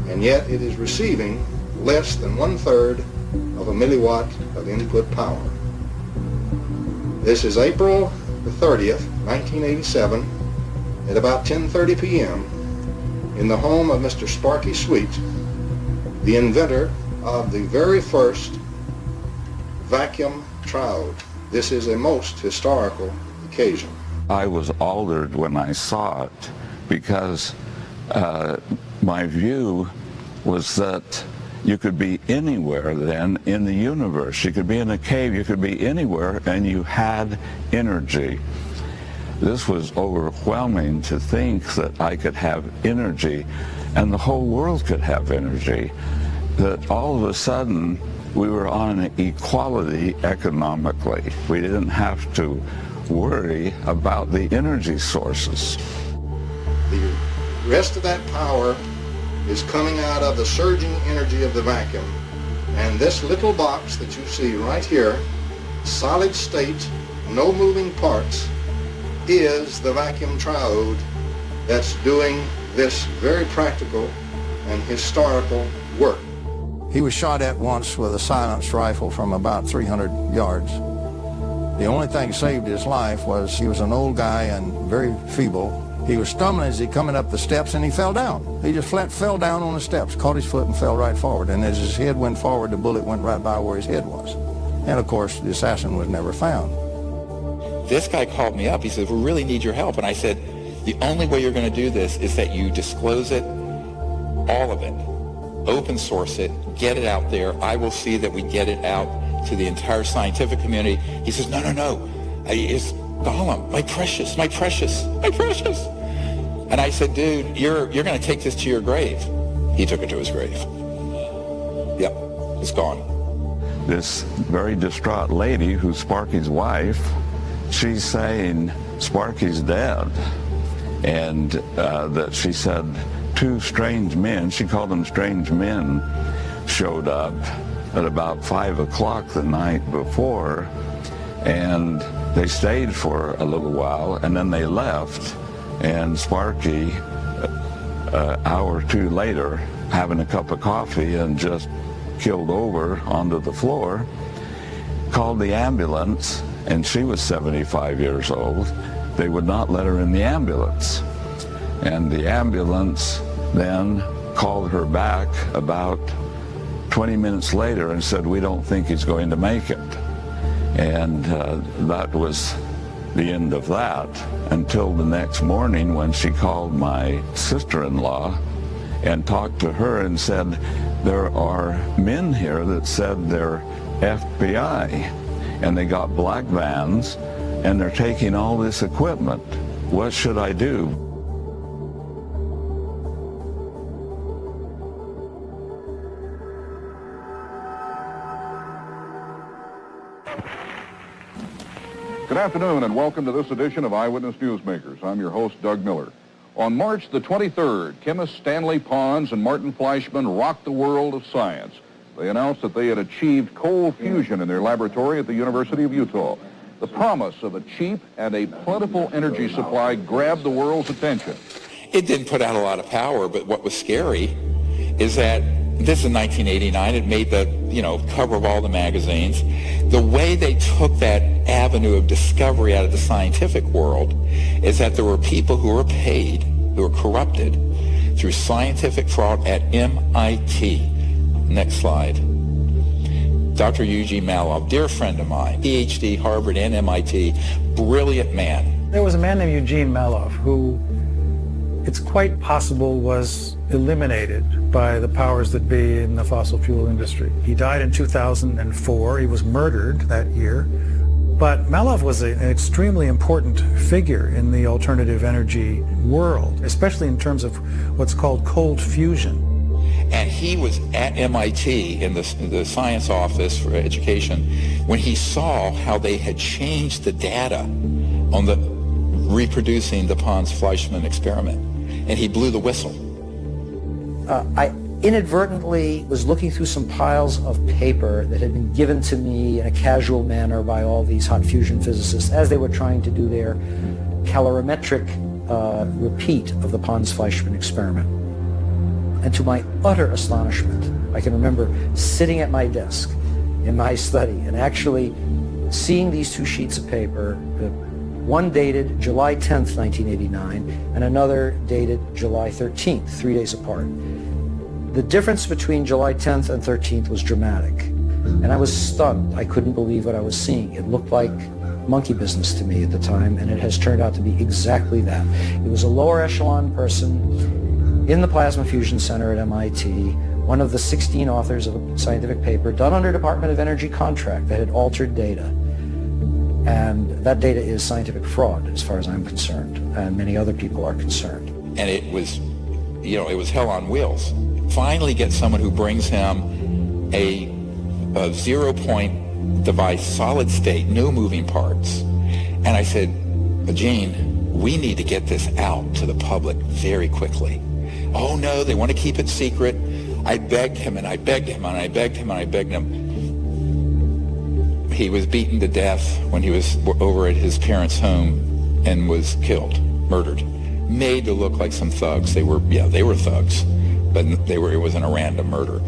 and yet it is receiving less than 1/3 of a milliwatt of input power. This is April the 30th, 1987, at about 10:30 p.m. in the home of Mr. Sparky Sweet, the inventor of the very first vacuum triode. This is a most historical occasion. I was altered when I saw it because my view was that you could be anywhere then in the universe. You could be in a cave, you could be anywhere, and you had energy. This was overwhelming to think that I could have energy and the whole world could have energy. That all of a sudden we were on an equality economically. We didn't have to worry about the energy sources. The rest of that power is coming out of the surging energy of the vacuum. And this little box that you see right here, solid state, no moving parts, is the vacuum triode that's doing this very practical and historical work. He was shot at once with a silenced rifle from about 300 yards. The only thing that saved his life was he was an old guy and very feeble. He was stumbling as he coming up the steps and he fell down. He just flat fell down on the steps, caught his foot and fell right forward. And as his head went forward, the bullet went right by where his head was. And of course, the assassin was never found. This guy called me up. He said, we really need your help. And I said, the only way you're going to do this is that you disclose it, all of it. Open source it, get it out there. I will see that we get it out to the entire scientific community. He says, no. It's Gollum, my precious. And I said, dude, you're going to take this to your grave. He took it to his grave. Yep, it's gone. This very distraught lady, who's Sparky's wife, she's saying Sparky's dead. And that she said two strange men, she called them strange men, showed up at about 5 o'clock the night before, and they stayed for a little while, and then they left. And Sparky, an hour or two later, having a cup of coffee and just killed over onto the floor, called the ambulance, and she was 75 years old. They would not let her in the ambulance. And the ambulance then called her back about 20 minutes later and said, "We don't think he's going to make it." And that was the end of that until the next morning when she called my sister-in-law and talked to her and said, "There are men here that said they're FBI, and they got black vans, and they're taking all this equipment. What should I do?" Good afternoon and welcome to this edition of Eyewitness Newsmakers. I'm your host, Doug Miller. On March the 23rd, chemists Stanley Pons and Martin Fleischmann rocked the world of science. They announced that they had achieved cold fusion in their laboratory at the University of Utah. The promise of a cheap and a plentiful energy supply grabbed the world's attention. It didn't put out a lot of power, but what was scary is that this is 1989. It made the, cover of all the magazines. The way they took that avenue of discovery out of the scientific world is that there were people who were paid, who were corrupted through scientific fraud at MIT. Next slide. Dr. Eugene Maloff, dear friend of mine, PhD, Harvard and MIT, brilliant man. There was a man named Eugene Maloff who it's quite possible was eliminated by the powers that be in the fossil fuel industry. He died in 2004. He was murdered that year. But Maloff was an extremely important figure in the alternative energy world, especially in terms of what's called cold fusion. And he was at MIT in the science office for education when he saw how they had changed the data on the reproducing the Pons-Fleischmann experiment. And he blew the whistle. I inadvertently was looking through some piles of paper that had been given to me in a casual manner by all these hot fusion physicists as they were trying to do their calorimetric repeat of the Pons-Fleischmann experiment. And to my utter astonishment, I can remember sitting at my desk in my study and actually seeing these two sheets of paper, one dated July 10th, 1989, and another dated July 13th, 3 days apart. The difference between July 10th and 13th was dramatic, and I was stunned. I couldn't believe what I was seeing. It looked like monkey business to me at the time, and it has turned out to be exactly that. It was a lower echelon person in the Plasma Fusion Center at MIT, one of the 16 authors of a scientific paper done under Department of Energy contract that had altered data. And that data is scientific fraud as far as I'm concerned, and many other people are concerned. And it was, it was hell on wheels. Finally get someone who brings him a 0-point device, solid state, no moving parts. And I said, Gene, we need to get this out to the public very quickly. Oh no, they want to keep it secret. I begged him and I begged him and I begged him and I begged him. He was beaten to death when he was over at his parents' home and was killed, murdered, made to look like some thugs. They were thugs, but it wasn't a random murder.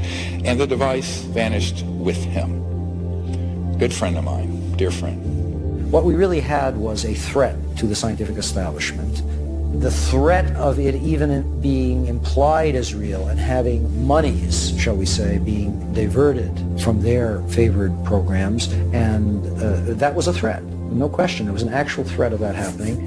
And the device vanished with him. Good friend of mine, dear friend. What we really had was a threat to the scientific establishment. The threat of it even being implied as real and having monies, shall we say, being diverted from their favored programs, and that was a threat, no question. There was an actual threat of that happening.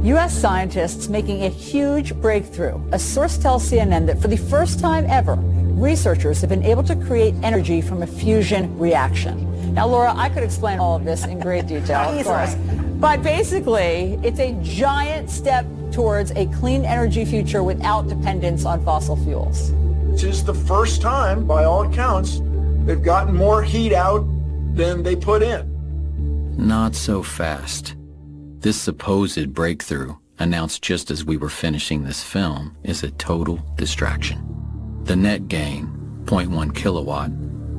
U.S. scientists making a huge breakthrough. A source tells CNN that for the first time ever, researchers have been able to create energy from a fusion reaction. Now, Laura, I could explain all of this in great detail, of course. But basically, it's a giant step towards a clean energy future without dependence on fossil fuels. This is the first time, by all accounts, they've gotten more heat out than they put in. Not so fast. This supposed breakthrough, announced just as we were finishing this film, is a total distraction. The net gain, 0.1 kilowatt,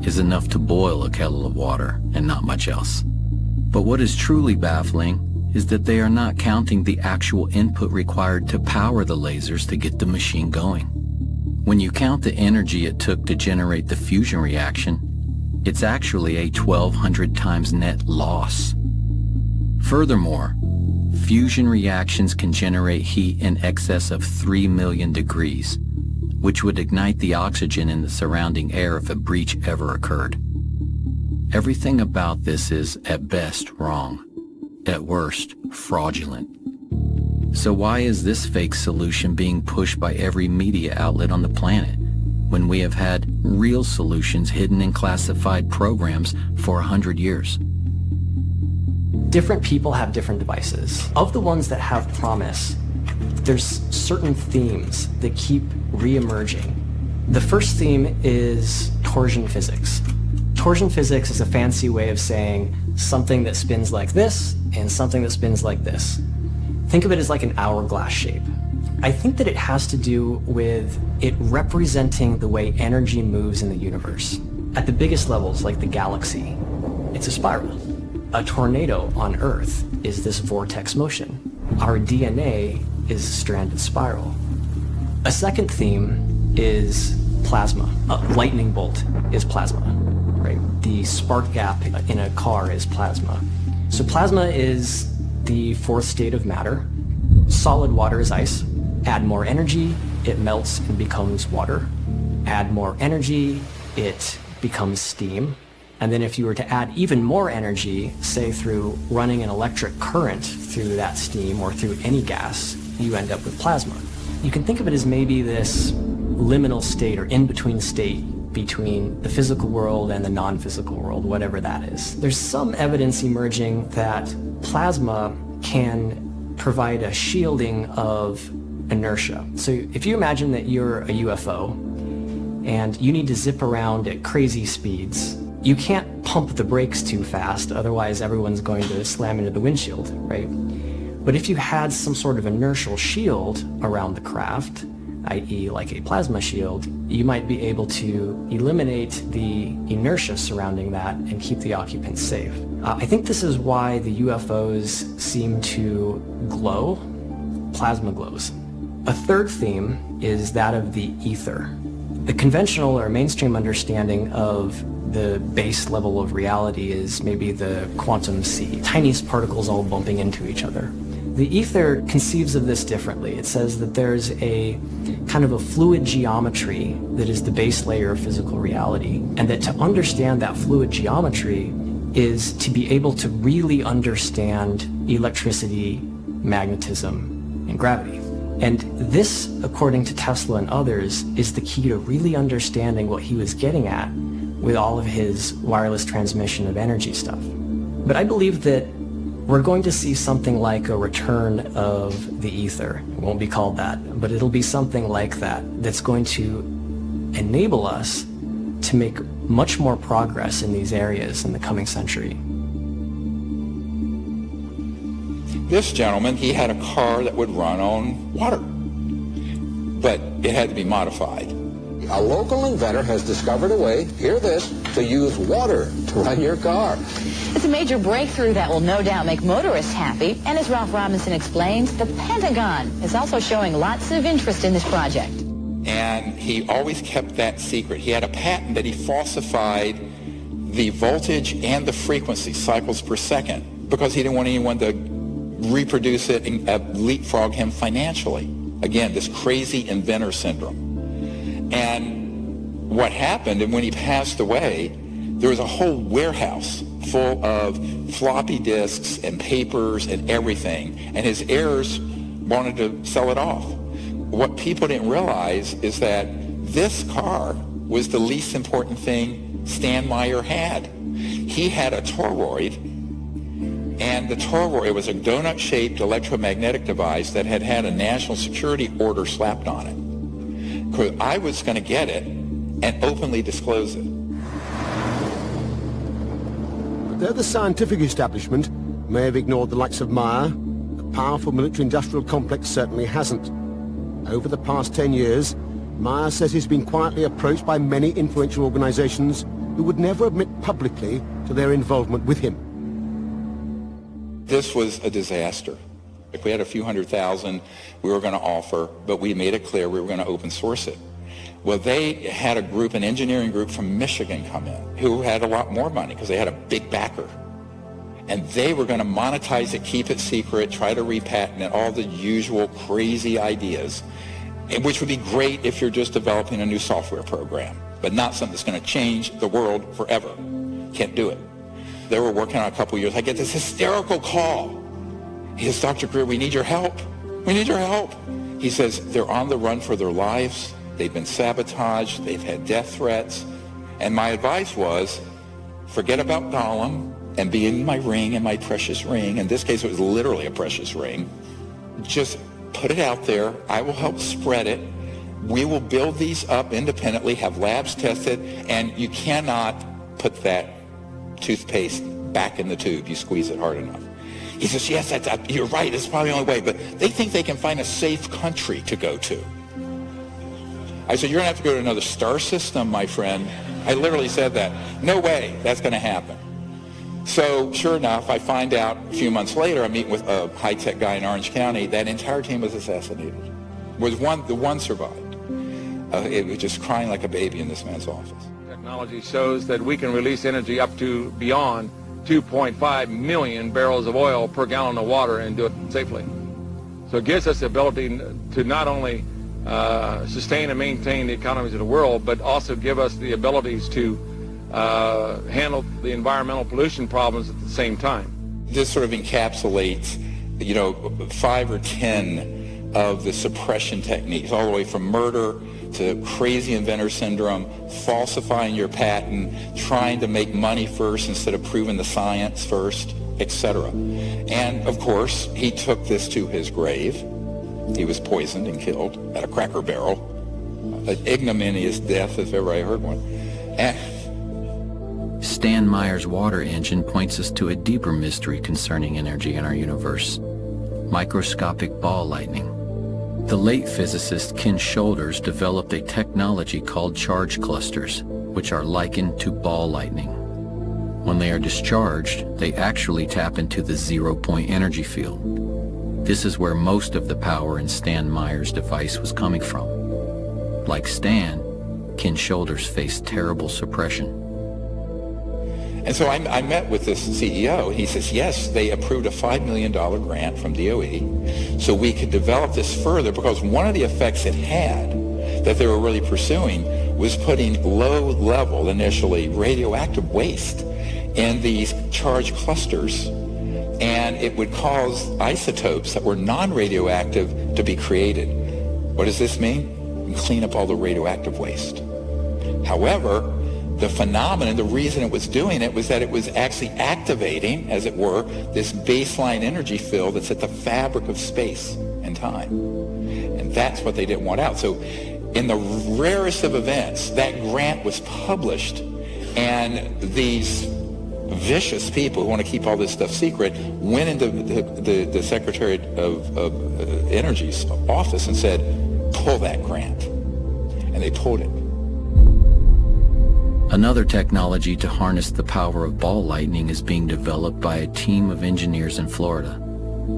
is enough to boil a kettle of water and not much else. But what is truly baffling is that they are not counting the actual input required to power the lasers to get the machine going. When you count the energy it took to generate the fusion reaction, it's actually a 1,200 times net loss. Furthermore, fusion reactions can generate heat in excess of 3 million degrees, which would ignite the oxygen in the surrounding air if a breach ever occurred. Everything about this is, at best, wrong. At worst, fraudulent. So why is this fake solution being pushed by every media outlet on the planet, when we have had real solutions hidden in classified programs for 100 years? Different people have different devices. Of the ones that have promise, there's certain themes that keep re-emerging. The first theme is torsion physics. Torsion physics is a fancy way of saying something that spins like this and something that spins like this. Think of it as like an hourglass shape. I think that it has to do with it representing the way energy moves in the universe. At the biggest levels, like the galaxy, it's a spiral. A tornado on Earth is this vortex motion. Our DNA is a stranded spiral. A second theme is plasma. A lightning bolt is plasma, right? The spark gap in a car is plasma. So plasma is the fourth state of matter. Solid water is ice. Add more energy, it melts and becomes water. Add more energy, it becomes steam. And then if you were to add even more energy, say through running an electric current through that steam or through any gas, you end up with plasma. You can think of it as maybe this liminal state or in-between state between the physical world and the non-physical world, whatever that is. There's some evidence emerging that plasma can provide a shielding of inertia. So if you imagine that you're a UFO and you need to zip around at crazy speeds, you can't pump the brakes too fast, otherwise everyone's going to slam into the windshield, right? But if you had some sort of inertial shield around the craft, i.e. like a plasma shield, you might be able to eliminate the inertia surrounding that and keep the occupants safe. I think this is why the UFOs seem to glow. Plasma glows. A third theme is that of the ether. The conventional or mainstream understanding of the base level of reality is maybe the quantum sea, tiniest particles all bumping into each other. The ether conceives of this differently. It says that there's a kind of a fluid geometry that is the base layer of physical reality, and that to understand that fluid geometry is to be able to really understand electricity, magnetism, and gravity. And this, according to Tesla and others, is the key to really understanding what he was getting at with all of his wireless transmission of energy stuff. But I believe that we're going to see something like a return of the ether. It won't be called that, but it'll be something like that that's going to enable us to make much more progress in these areas in the coming century. This gentleman, he had a car that would run on water, but it had to be modified. A local inventor has discovered a way, hear this, to use water to run your car. It's a major breakthrough that will no doubt make motorists happy. And as Ralph Robinson explains, the Pentagon is also showing lots of interest in this project. And he always kept that secret. He had a patent that he falsified the voltage and the frequency, cycles per second, because he didn't want anyone to reproduce it and leapfrog him financially. Again, this crazy inventor syndrome. And what happened, and when he passed away, there was a whole warehouse full of floppy disks and papers and everything, and his heirs wanted to sell it off. What people didn't realize is that this car was the least important thing Stan Meyer had. He had a toroid, and the toroid, it was a donut-shaped electromagnetic device that had had a national security order slapped on it. Because I was going to get it and openly disclose it. Though the scientific establishment may have ignored the likes of Meyer, the powerful military-industrial complex certainly hasn't. Over the past 10 years, Meyer says he's been quietly approached by many influential organizations who would never admit publicly to their involvement with him. This was a disaster. If we had a few $100,000 we were going to offer, but we made it clear we were going to open source it. Well, they had a group, an engineering group from Michigan come in who had a lot more money because they had a big backer. And they were going to monetize it, keep it secret, try to repatent it, all the usual crazy ideas, which would be great if you're just developing a new software program, but not something that's going to change the world forever. Can't do it. They were working on a couple years. I get this hysterical call. He says, Dr. Greer, we need your help. We need your help. He says, they're on the run for their lives. They've been sabotaged. They've had death threats. And my advice was, forget about Gollum and be in my ring, in my precious ring. In this case, it was literally a precious ring. Just put it out there. I will help spread it. We will build these up independently, have labs tested, and you cannot put that toothpaste back in the tube. You squeeze it hard enough. He says, yes, you're right. It's probably the only way. But they think they can find a safe country to go to. I said, you're going to have to go to another star system, my friend. I literally said that. No way that's going to happen. So sure enough, I find out a few months later, I'm meeting with a high-tech guy in Orange County. That entire team was assassinated. The one survived. It was just crying like a baby in this man's office. Technology shows that we can release energy up to beyond 2.5 million barrels of oil per gallon of water and do it safely. So it gives us the ability to not only sustain and maintain the economies of the world, but also give us the abilities to handle the environmental pollution problems at the same time. This sort of encapsulates, 5 or 10 of the suppression techniques, all the way from murder to crazy inventor syndrome, falsifying your patent, trying to make money first instead of proving the science first, etc. And of course, he took this to his grave. He was poisoned and killed at a Cracker Barrel. An ignominious death, if ever I heard one. Stan Meyer's water engine points us to a deeper mystery concerning energy in our universe: microscopic ball lightning. The late physicist Ken Shoulders developed a technology called charge clusters, which are likened to ball lightning. When they are discharged, they actually tap into the zero-point energy field. This is where most of the power in Stan Meyer's device was coming from. Like Stan, Ken Shoulders faced terrible suppression. And so I met with this CEO. He says, yes, they approved a $5 million grant from DOE so we could develop this further, because one of the effects it had that they were really pursuing was putting low-level, initially, radioactive waste in these charge clusters, and it would cause isotopes that were non-radioactive to be created. What does this mean? We clean up all the radioactive waste. However, the phenomenon, the reason it was doing it was that it was actually activating, as it were, this baseline energy field that's at the fabric of space and time. And that's what they didn't want out. So in the rarest of events, that grant was published, and these vicious people who want to keep all this stuff secret went into the Secretary of Energy's office and said, pull that grant. And they pulled it. Another technology to harness the power of ball lightning is being developed by a team of engineers in Florida.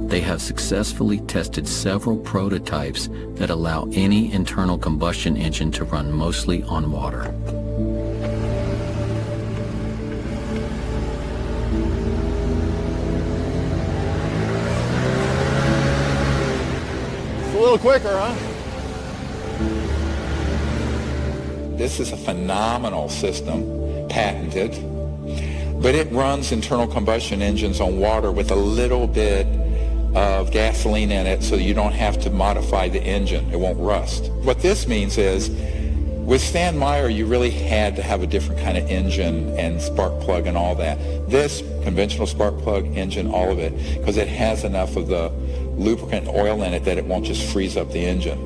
They have successfully tested several prototypes that allow any internal combustion engine to run mostly on water. It's a little quicker, huh? This is a phenomenal system, patented, but it runs internal combustion engines on water with a little bit of gasoline in it so you don't have to modify the engine. It won't rust. What this means is, with Stan Meyer, you really had to have a different kind of engine and spark plug and all that. This conventional spark plug engine, all of it, because it has enough of the lubricant and oil in it that it won't just freeze up the engine.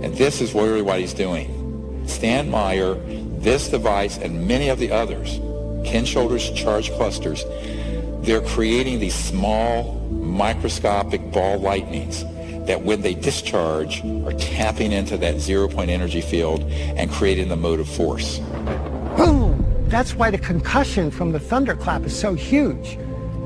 And this is really what he's doing. Stan Meyer, this device, and many of the others, Ken Shoulders charge clusters, they're creating these small microscopic ball lightnings that when they discharge are tapping into that zero-point energy field and creating the motive force. Boom! That's why the concussion from the thunderclap is so huge.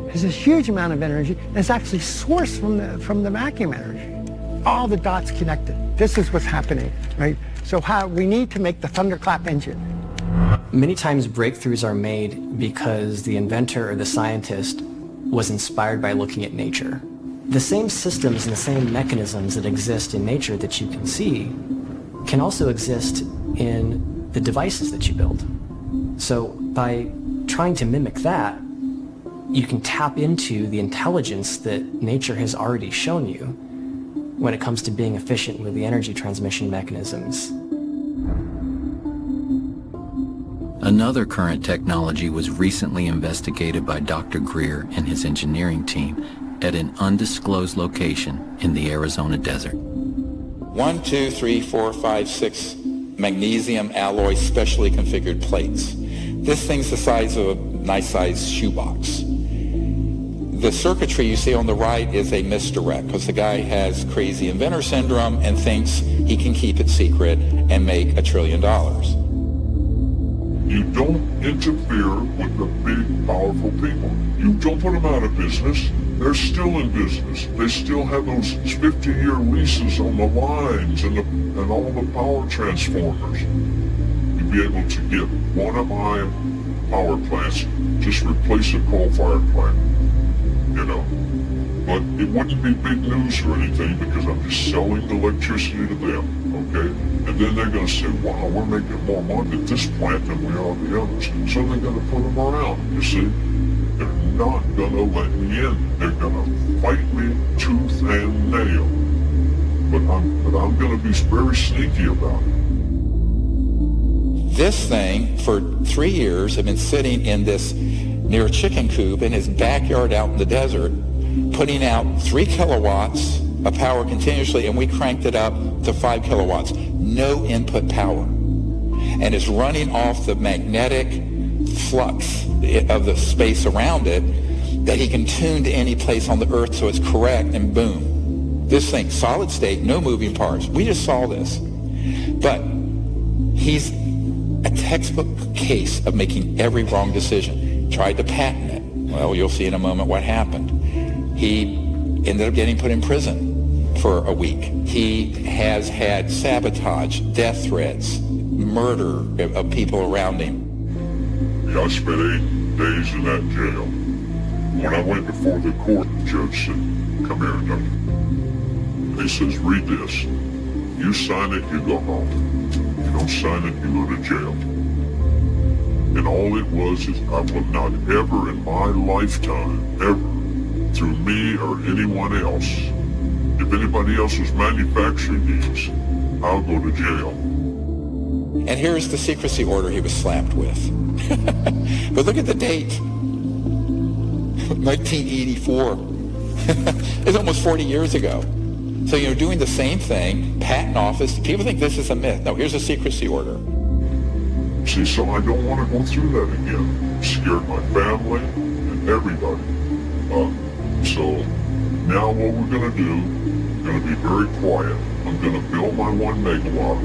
There's a huge amount of energy, and it's actually sourced from the vacuum energy. All the dots connected. This is what's happening, right? So we need to make the thunderclap engine. Many times breakthroughs are made because the inventor or the scientist was inspired by looking at nature. The same systems and the same mechanisms that exist in nature that you can see can also exist in the devices that you build. So by trying to mimic that, you can tap into the intelligence that nature has already shown you when it comes to being efficient with the energy transmission mechanisms. Another current technology was recently investigated by Dr. Greer and his engineering team at an undisclosed location in the Arizona desert. 1, 2, 3, 4, 5, 6 magnesium alloy specially configured plates. This thing's the size of a nice-sized shoebox. The circuitry you see on the right is a misdirect because the guy has crazy inventor syndrome and thinks he can keep it secret and make $1 trillion. You don't interfere with the big, powerful people. You don't put them out of business. They're still in business. They still have those 50-year leases on the lines and all the power transformers. You'd be able to get one of my power plants, just replace a coal-fired plant, you know. But it wouldn't be big news or anything because I'm just selling the electricity to them, okay? And then they're going to say, wow, we're making more money at this plant than we are the others. So they're going to put them around, you see? They're not going to let me in. They're going to fight me tooth and nail. But I'm going to be very sneaky about it. This thing, for 3 years, had been sitting in this near a chicken coop in his backyard out in the desert, putting out 3 kilowatts of power continuously, and we cranked it up to 5 kilowatts. No input power. And it's running off the magnetic flux of the space around it that he can tune to any place on the earth so it's correct, and boom. This thing, solid state, no moving parts. We just saw this. But he's a textbook case of making every wrong decision. Tried to patent it. Well, you'll see in a moment what happened. He ended up getting put in prison for a week. He has had sabotage, death threats, murder of people around him. Yeah, I spent 8 days in that jail. When I went before the court, the judge said, come here, Doctor. He says, read this. You sign it, you go home. You don't sign it, you go to jail. And all it was is I will not ever in my lifetime, ever, through me or anyone else, if anybody else was manufacturing these, I'll go to jail. And here's the secrecy order he was slapped with. But look at the date. 1984. It's almost 40 years ago. So you're doing the same thing, patent office. People think this is a myth. No, here's a secrecy order. See, so I don't want to go through that again. Scared my family and everybody. So now what we're going to do, we're going to be very quiet. I'm going to build my 1 megawatt.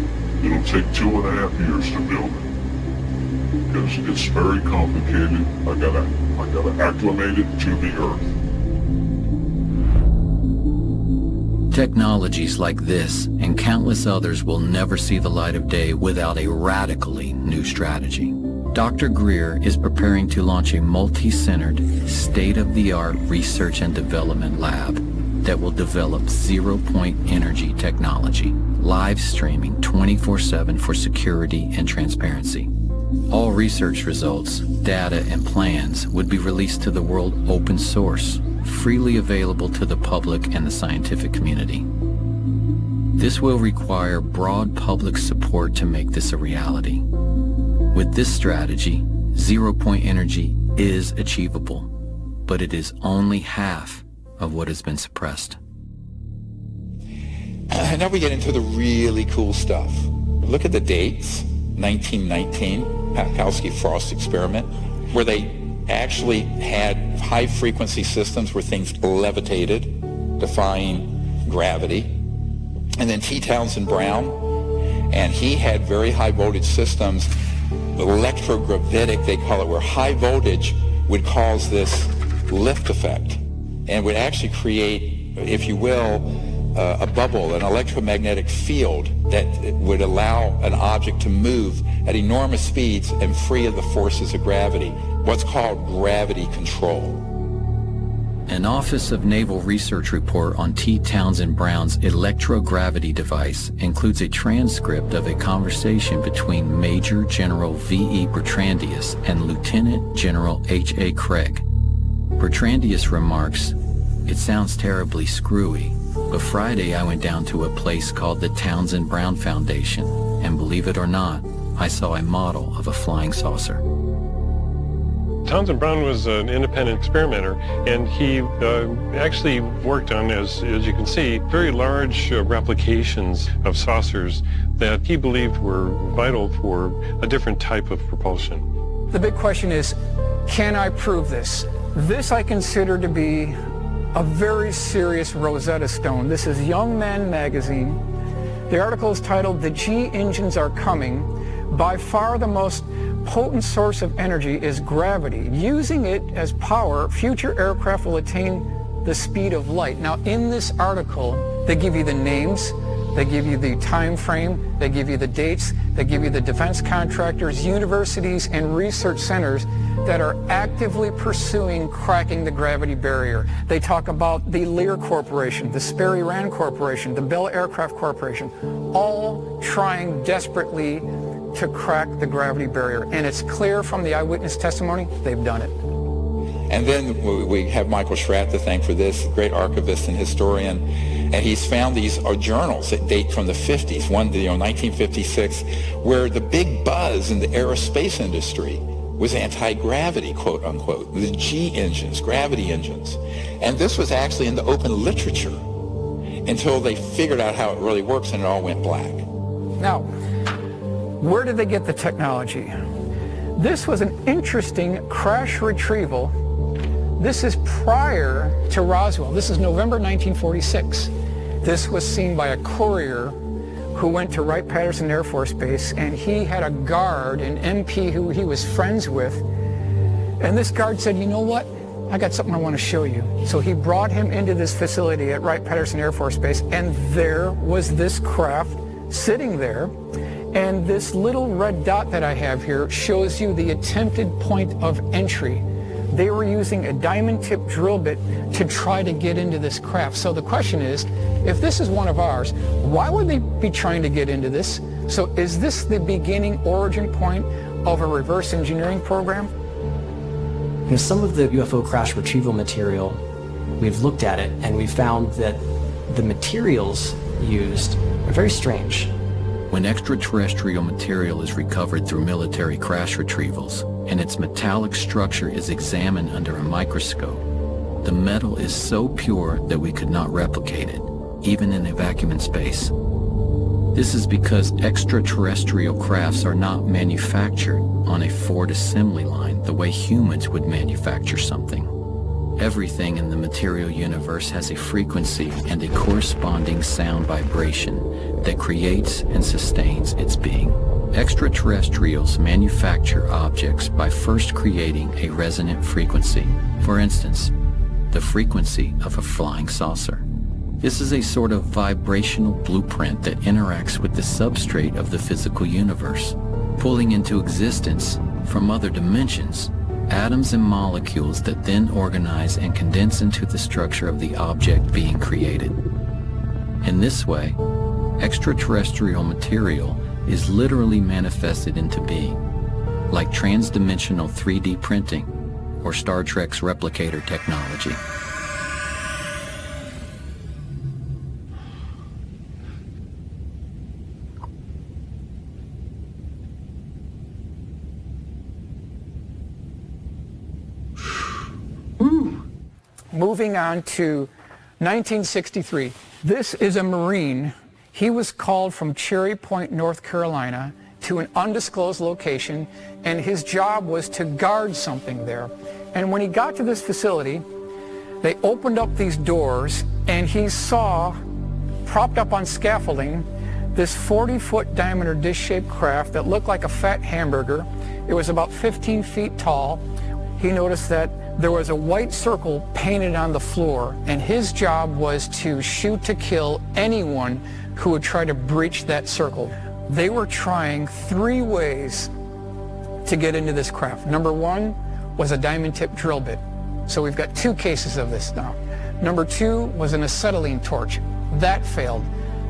It'll take 2.5 years to build it. Because it's very complicated. I gotta acclimate it to the earth. Technologies like this and countless others will never see the light of day without a radically new strategy. Dr. Greer is preparing to launch a multi-centered, state-of-the-art research and development lab that will develop zero-point energy technology, live streaming 24/7 for security and transparency. All research results, data, and plans would be released to the world open source, freely available to the public and the scientific community. This will require broad public support to make this a reality. With this strategy, zero-point energy is achievable, but it is only half of what has been suppressed. Now we get into the really cool stuff. Look at the dates. 1919, Pakowski-Frost experiment, where they actually had high-frequency systems where things levitated, defying gravity. And then T. Townsend Brown, and he had very high-voltage systems, electrogravitic, they call it, where high voltage would cause this lift effect and would actually create, if you will, a bubble, an electromagnetic field that would allow an object to move at enormous speeds and free of the forces of gravity, what's called gravity control. An Office of Naval Research report on T. Townsend Brown's electrogravity device includes a transcript of a conversation between Major General V.E. Bertrandius and Lieutenant General H.A. Craig. Bertrandius remarks, "It sounds terribly screwy, but Friday I went down to a place called the Townsend Brown Foundation, and believe it or not, I saw a model of a flying saucer." Townsend Brown was an independent experimenter, and he actually worked on, as you can see, very large replications of saucers that he believed were vital for a different type of propulsion. The big question is, can I prove this? This I consider to be a very serious Rosetta Stone. This is Young Men magazine. The article is titled, "The G Engines Are Coming. By far the most potent source of energy is gravity. Using it as power, future aircraft will attain the speed of light." Now, in this article, they give you the names, they give you the time frame, they give you the dates, they give you the defense contractors, universities, and research centers that are actively pursuing cracking the gravity barrier. They talk about the Lear Corporation, the Sperry Rand Corporation, the Bell Aircraft Corporation, all trying desperately to crack the gravity barrier. And it's clear from the eyewitness testimony, they've done it. And then we have Michael Schratt to thank for this, great archivist and historian. And he's found these journals that date from the 50s, one 1956, where the big buzz in the aerospace industry was anti-gravity, quote unquote, the G engines, gravity engines. And this was actually in the open literature until they figured out how it really works, and it all went black. Now, where did they get the technology? This was an interesting crash retrieval. This is prior to Roswell. This is November 1946. This was seen by a courier who went to Wright-Patterson Air Force Base, and he had a guard, an MP who he was friends with, and this guard said, "You know what? I got something I want to show you." So he brought him into this facility at Wright-Patterson Air Force Base, and there was this craft sitting there. And this little red dot that I have here shows you the attempted point of entry. They were using a diamond-tipped drill bit to try to get into this craft. So the question is, if this is one of ours, why would they be trying to get into this? So is this the beginning origin point of a reverse engineering program? You know, some of the UFO crash retrieval material, we've looked at it and we found that the materials used are very strange. When extraterrestrial material is recovered through military crash retrievals and its metallic structure is examined under a microscope, the metal is so pure that we could not replicate it, even in a vacuum in space. This is because extraterrestrial crafts are not manufactured on a Ford assembly line the way humans would manufacture something. Everything in the material universe has a frequency and a corresponding sound vibration that creates and sustains its being. Extraterrestrials manufacture objects by first creating a resonant frequency. For instance, the frequency of a flying saucer. This is a sort of vibrational blueprint that interacts with the substrate of the physical universe, pulling into existence from other dimensions atoms and molecules that then organize and condense into the structure of the object being created. In this way, extraterrestrial material is literally manifested into being, like transdimensional 3D printing or Star Trek's replicator technology. Moving on to 1963. This is a Marine. He was called from Cherry Point, North Carolina, to an undisclosed location, and his job was to guard something there. And when he got to this facility, they opened up these doors, and he saw, propped up on scaffolding, this 40-foot diameter dish-shaped craft that looked like a fat hamburger. It was about 15 feet tall. he noticed that there was a white circle painted on the floor, and his job was to shoot to kill anyone who would try to breach that circle. They were trying 3 ways to get into this craft. Number 1 was a diamond tip drill bit. So we've got 2 cases of this now. Number 2 was an acetylene torch. That failed.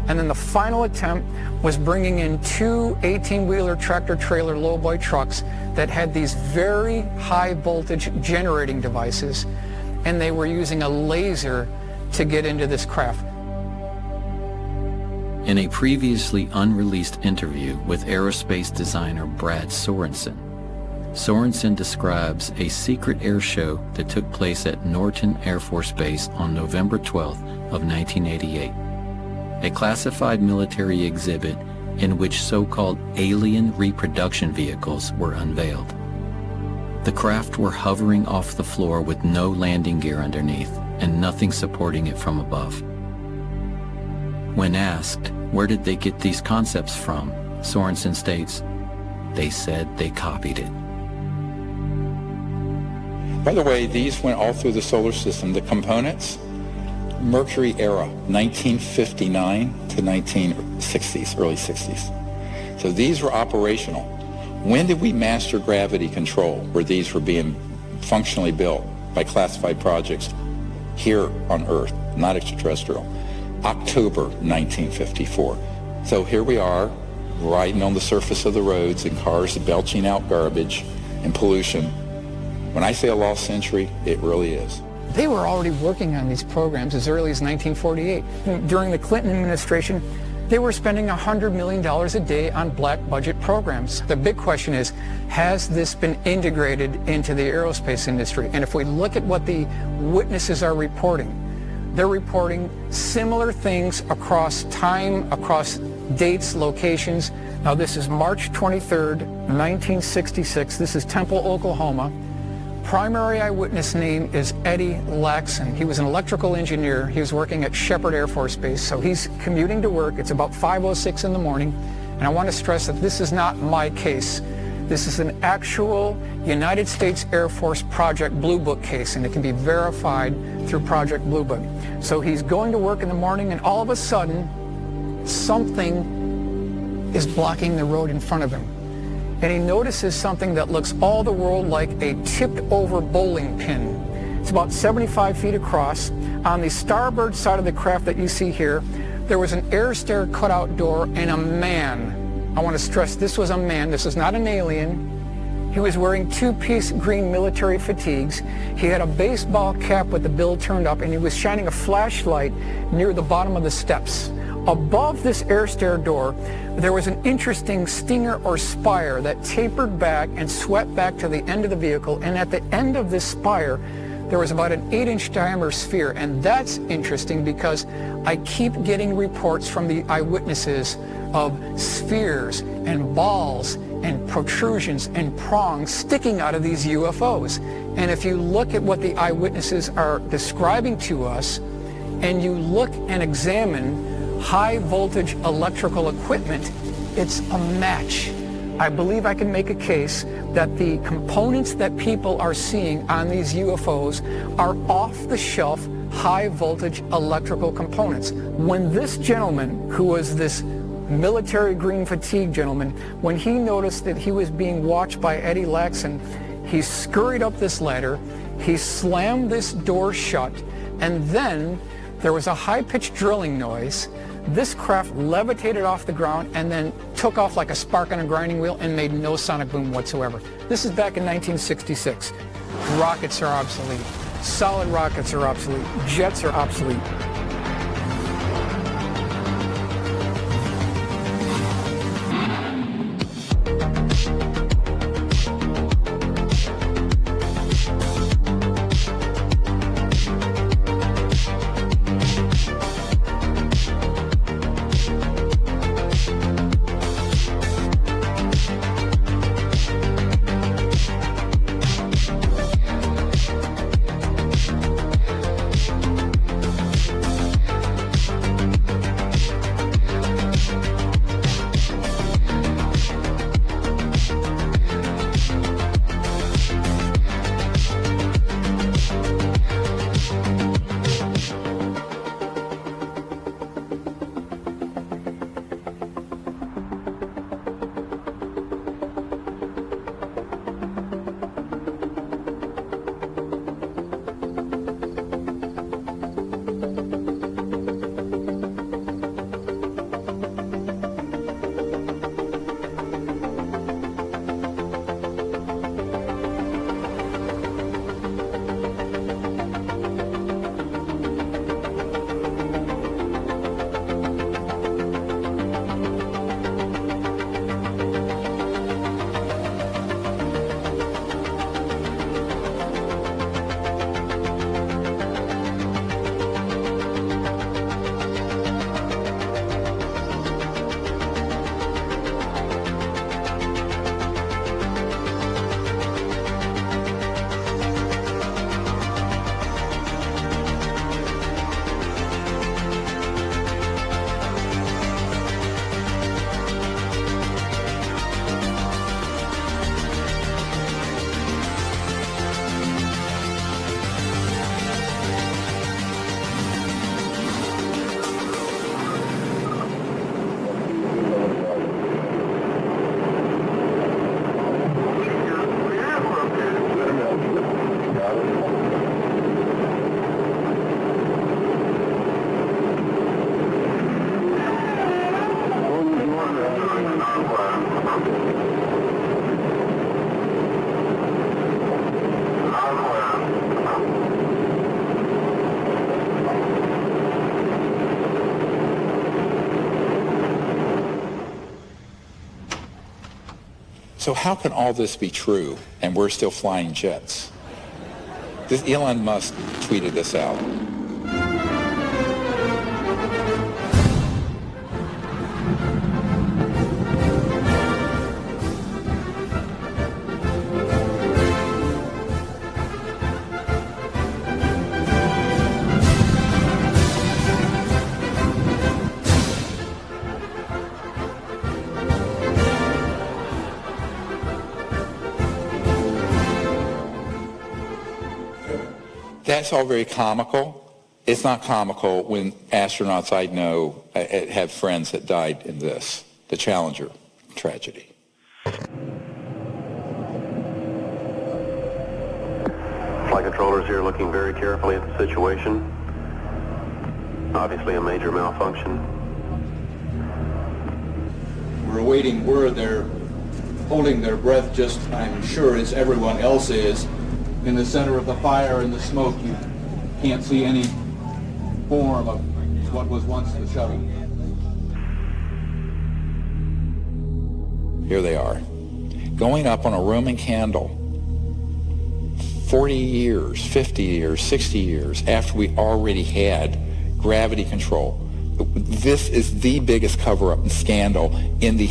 And then the final attempt was bringing in 2 18-wheeler tractor-trailer lowboy trucks that had these very high-voltage generating devices, and they were using a laser to get into this craft. In a previously unreleased interview with aerospace designer Brad Sorensen, Sorensen describes a secret air show that took place at Norton Air Force Base on November 12th of 1988. A classified military exhibit in which so-called alien reproduction vehicles were unveiled. The craft were hovering off the floor with no landing gear underneath and nothing supporting it from above. When asked where did they get these concepts from, Sorensen states, "They said they copied it." By the way, these went all through the solar system. The components, Mercury era, 1959 to 1960s, early 60s. So these were operational. When did we master gravity control, where these were being functionally built by classified projects here on Earth, not extraterrestrial? October 1954. So here we are, riding on the surface of the roads in cars belching out garbage and pollution. When I say a lost century, it really is. They were already working on these programs as early as 1948. During the Clinton administration, they were spending $100 million a day on black budget programs. The big question is, has this been integrated into the aerospace industry? And if we look at what the witnesses are reporting, they're reporting similar things across time, across dates, locations. Now this is March 23rd, 1966. This is Temple, Oklahoma. Primary eyewitness name is Eddie Laxon. He was an electrical engineer. He was working at Sheppard Air Force Base, so he's commuting to work. It's about 5:06 in the morning, and I want to stress that this is not my case. This is an actual United States Air Force Project Blue Book case, and it can be verified through Project Blue Book. So he's going to work in the morning, and all of a sudden, something is blocking the road in front of him. And he notices something that looks all the world like a tipped-over bowling pin. It's about 75 feet across. On the starboard side of the craft that you see here, there was an air stair cutout door and a man. I want to stress this was a man. This is not an alien. He was wearing 2-piece green military fatigues. He had a baseball cap with the bill turned up, and he was shining a flashlight near the bottom of the steps. Above this air stair door, there was an interesting stinger or spire that tapered back and swept back to the end of the vehicle, and at the end of this spire, there was about an 8-inch diameter sphere, and that's interesting because I keep getting reports from the eyewitnesses of spheres and balls and protrusions and prongs sticking out of these UFOs. And if you look at what the eyewitnesses are describing to us, and you look and examine high voltage electrical equipment, it's a match. I believe I can make a case that the components that people are seeing on these UFOs are off-the-shelf high voltage electrical components. When this gentleman, who was this military green fatigue gentleman, when he noticed that he was being watched by Eddie Laxon, he scurried up this ladder, he slammed this door shut, and then there was a high-pitched drilling noise. This craft levitated off the ground and then took off like a spark on a grinding wheel and made no sonic boom whatsoever. This is back in 1966. Rockets are obsolete. Solid rockets are obsolete. Jets are obsolete. So how can all this be true and we're still flying jets? Elon Musk tweeted this out. That's all very comical. It's not comical when astronauts I know have friends that died in this, the Challenger tragedy. Flight controllers here looking very carefully at the situation. Obviously a major malfunction. We're awaiting word. They're holding their breath, just, I'm sure, as everyone else is. In the center of the fire and the smoke, you can't see any form of what was once the shuttle. Here they are, going up on a Roman candle 40 years, 50 years, 60 years after we already had gravity control. This is the biggest cover-up and scandal in the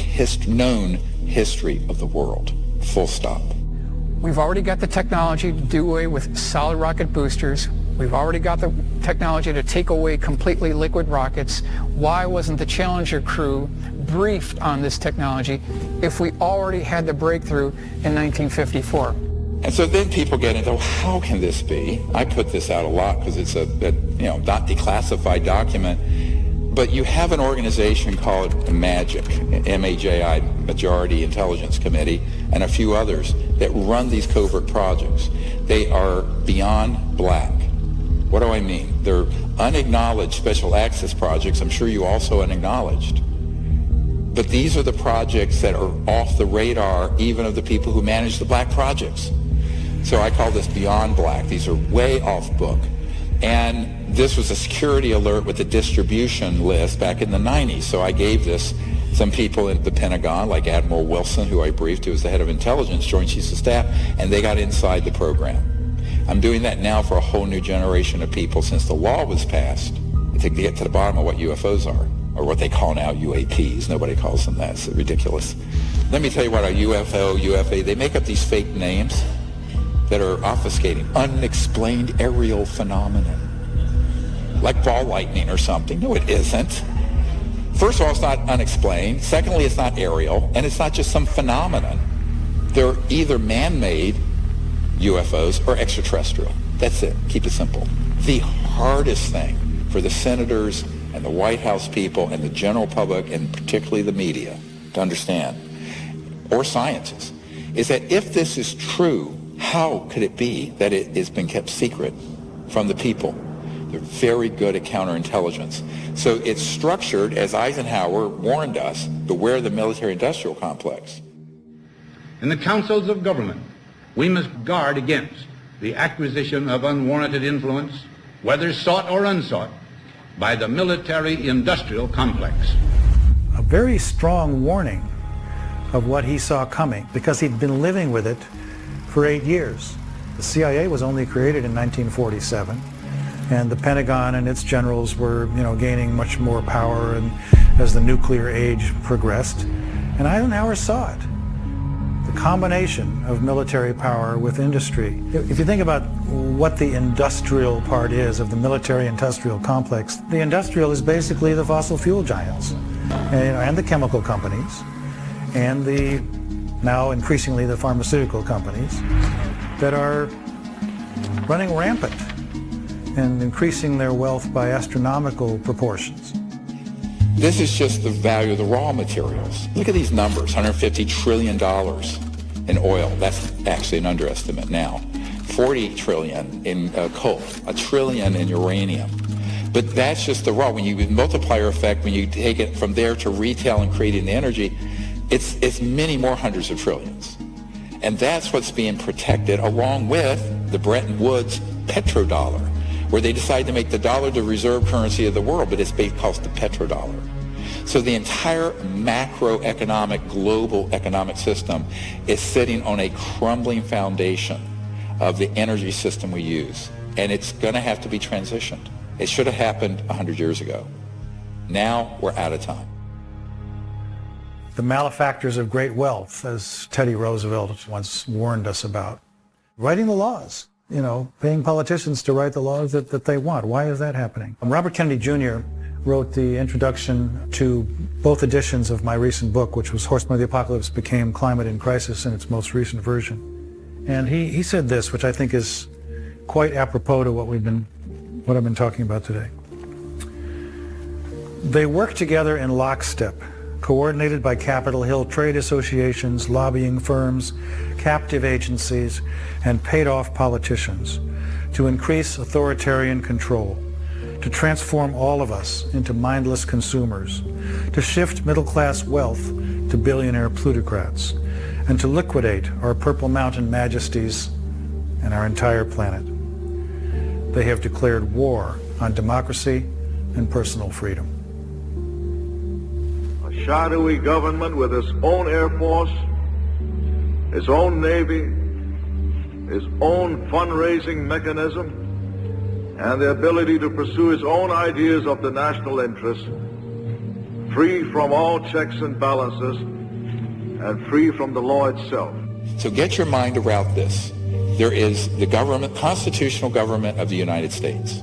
known history of the world. Full stop. We've already got the technology to do away with solid rocket boosters. We've already got the technology to take away completely liquid rockets. Why wasn't the Challenger crew briefed on this technology if we already had the breakthrough in 1954? And so then people get into, how can this be? I put this out a lot because it's a not declassified document. But you have an organization called MAGIC, M-A-J-I, Majority Intelligence Committee, and a few others that run these covert projects. They are beyond black. What do I mean? They're unacknowledged special access projects. I'm sure you also unacknowledged. But these are the projects that are off the radar even of the people who manage the black projects. So I call this beyond black. These are way off book. And this was a security alert with a distribution list back in the 90s. So I gave this some people at the Pentagon, like Admiral Wilson, who I briefed, who was the head of intelligence, Joint Chiefs of Staff, and they got inside the program. I'm doing that now for a whole new generation of people since the law was passed to get to the bottom of what UFOs are, or what they call now UAPs. Nobody calls them that. It's ridiculous. Let me tell you what a UFO, UFA, they make up these fake names that are obfuscating. Unexplained aerial phenomenon. Like ball lightning or something. No, it isn't. First of all, it's not unexplained. Secondly, it's not aerial. And it's not just some phenomenon. They're either man-made UFOs or extraterrestrial. That's it. Keep it simple. The hardest thing for the senators and the White House people and the general public, and particularly the media, to understand, or scientists, is that if this is true, how could it be that it has been kept secret from the people? They're very good at counterintelligence. So it's structured, as Eisenhower warned us, beware the military-industrial complex. In the councils of government, we must guard against the acquisition of unwarranted influence, whether sought or unsought, by the military-industrial complex. A very strong warning of what he saw coming, because he'd been living with it for 8 years. The CIA was only created in 1947, and the Pentagon and its generals were, gaining much more power and as the nuclear age progressed. And Eisenhower saw it. The combination of military power with industry. If you think about what the industrial part is of the military-industrial complex, the industrial is basically the fossil fuel giants and the chemical companies and the now increasingly the pharmaceutical companies that are running rampant and increasing their wealth by astronomical proportions. This is just the value of the raw materials. Look at these numbers, $150 trillion in oil. That's actually an underestimate now. 40 trillion in coal, $1 trillion in uranium. But that's just the raw. When you multiplier effect, when you take it from there to retail and creating the energy, it's many more hundreds of trillions. And that's what's being protected along with the Bretton Woods petrodollar, where they decided to make the dollar the reserve currency of the world, but it's based called the petrodollar. So the entire macroeconomic, global economic system is sitting on a crumbling foundation of the energy system we use. And it's going to have to be transitioned. It should have happened 100 years ago. Now we're out of time. The malefactors of great wealth, as Teddy Roosevelt once warned us about. Writing the laws, paying politicians to write the laws that they want. Why is that happening? Robert Kennedy Jr. wrote the introduction to both editions of my recent book, which was Horsemen of the Apocalypse Became Climate in Crisis in its most recent version. And he said this, which I think is quite apropos to what I've been talking about today. They work together in lockstep, coordinated by Capitol Hill trade associations, lobbying firms, captive agencies, and paid-off politicians to increase authoritarian control, to transform all of us into mindless consumers, to shift middle-class wealth to billionaire plutocrats, and to liquidate our Purple Mountain majesties and our entire planet. They have declared war on democracy and personal freedom. A shadowy government with its own Air Force, its own Navy, its own fundraising mechanism, and the ability to pursue its own ideas of the national interest, free from all checks and balances, and free from the law itself. So get your mind around this. There is the government, constitutional government of the United States.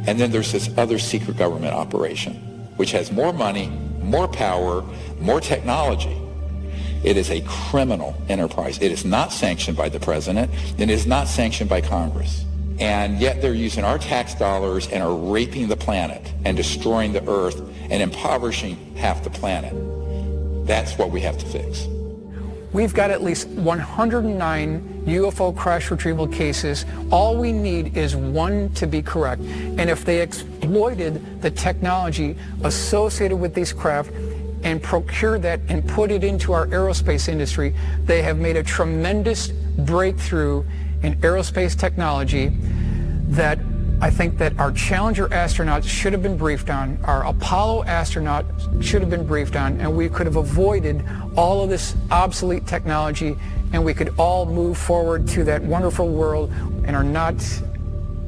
And then there's this other secret government operation, which has more money, more power, more technology. It is a criminal enterprise. It is not sanctioned by the president, and it is not sanctioned by Congress. And yet they're using our tax dollars and are raping the planet and destroying the earth and impoverishing half the planet. That's what we have to fix. We've got at least 109 UFO crash retrieval cases. All we need is one to be correct. And if they exploited the technology associated with these craft and procured that and put it into our aerospace industry, they have made a tremendous breakthrough in aerospace technology that I think that our Challenger astronauts should have been briefed on, our Apollo astronauts should have been briefed on, and we could have avoided all of this obsolete technology, and we could all move forward to that wonderful world and are not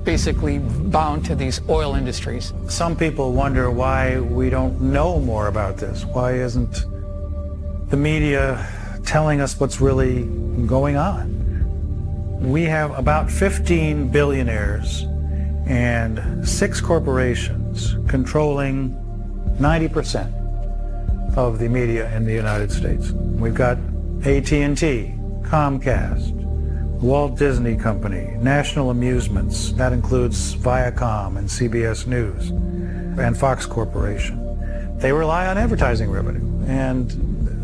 basically bound to these oil industries. Some people wonder why we don't know more about this. Why isn't the media telling us what's really going on? We have about 15 billionaires and 6 corporations controlling 90% of the media in the United States. We've got AT&T, Comcast, Walt Disney Company, National Amusements, that includes Viacom and CBS News, and Fox Corporation. They rely on advertising revenue, and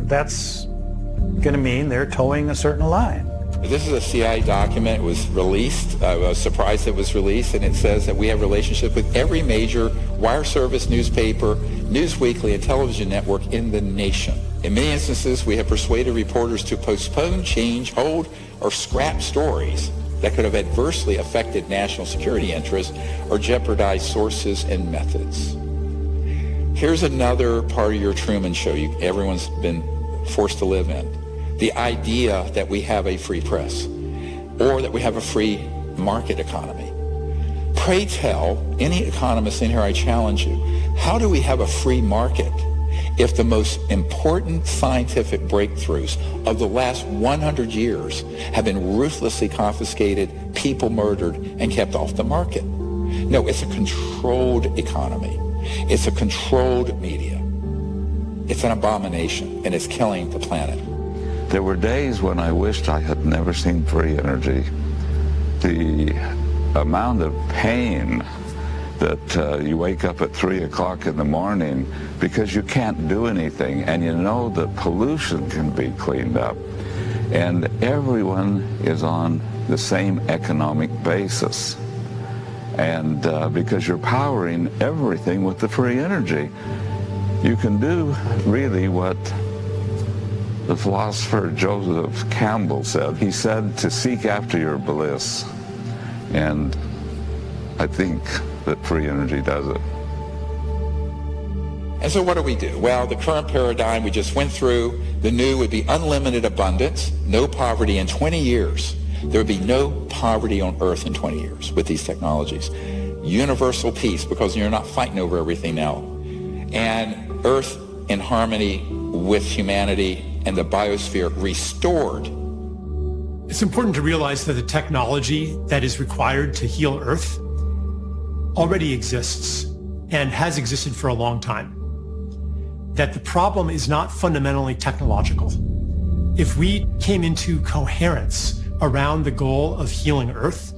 that's going to mean they're towing a certain line. This is a CIA document. It was released. I was surprised it was released, and it says that we have relationships with every major wire service, newspaper, news weekly, and television network in the nation. In many instances, we have persuaded reporters to postpone, change, hold, or scrap stories that could have adversely affected national security interests or jeopardized sources and methods. Here's another part of your Truman Show everyone's been forced to live in. The idea that we have a free press or that we have a free market economy. Pray tell any economist in here, I challenge you, how do we have a free market if the most important scientific breakthroughs of the last 100 years have been ruthlessly confiscated, people murdered, and kept off the market? No, it's a controlled economy. It's a controlled media. It's an abomination, and it's killing the planet. There were days when I wished I had never seen free energy. The amount of pain that you wake up at 3 o'clock in the morning because you can't do anything, and you know that pollution can be cleaned up. And everyone is on the same economic basis. And because you're powering everything with the free energy, you can do really what the philosopher Joseph Campbell said. He said to seek after your bliss. And I think that free energy does it. And so what do we do? Well, the current paradigm we just went through, the new would be unlimited abundance, no poverty in 20 years. There would be no poverty on Earth in 20 years with these technologies. Universal peace, because you're not fighting over everything now. And Earth in harmony with humanity and the biosphere restored. It's important to realize that the technology that is required to heal Earth already exists and has existed for a long time. That the problem is not fundamentally technological. If we came into coherence around the goal of healing Earth,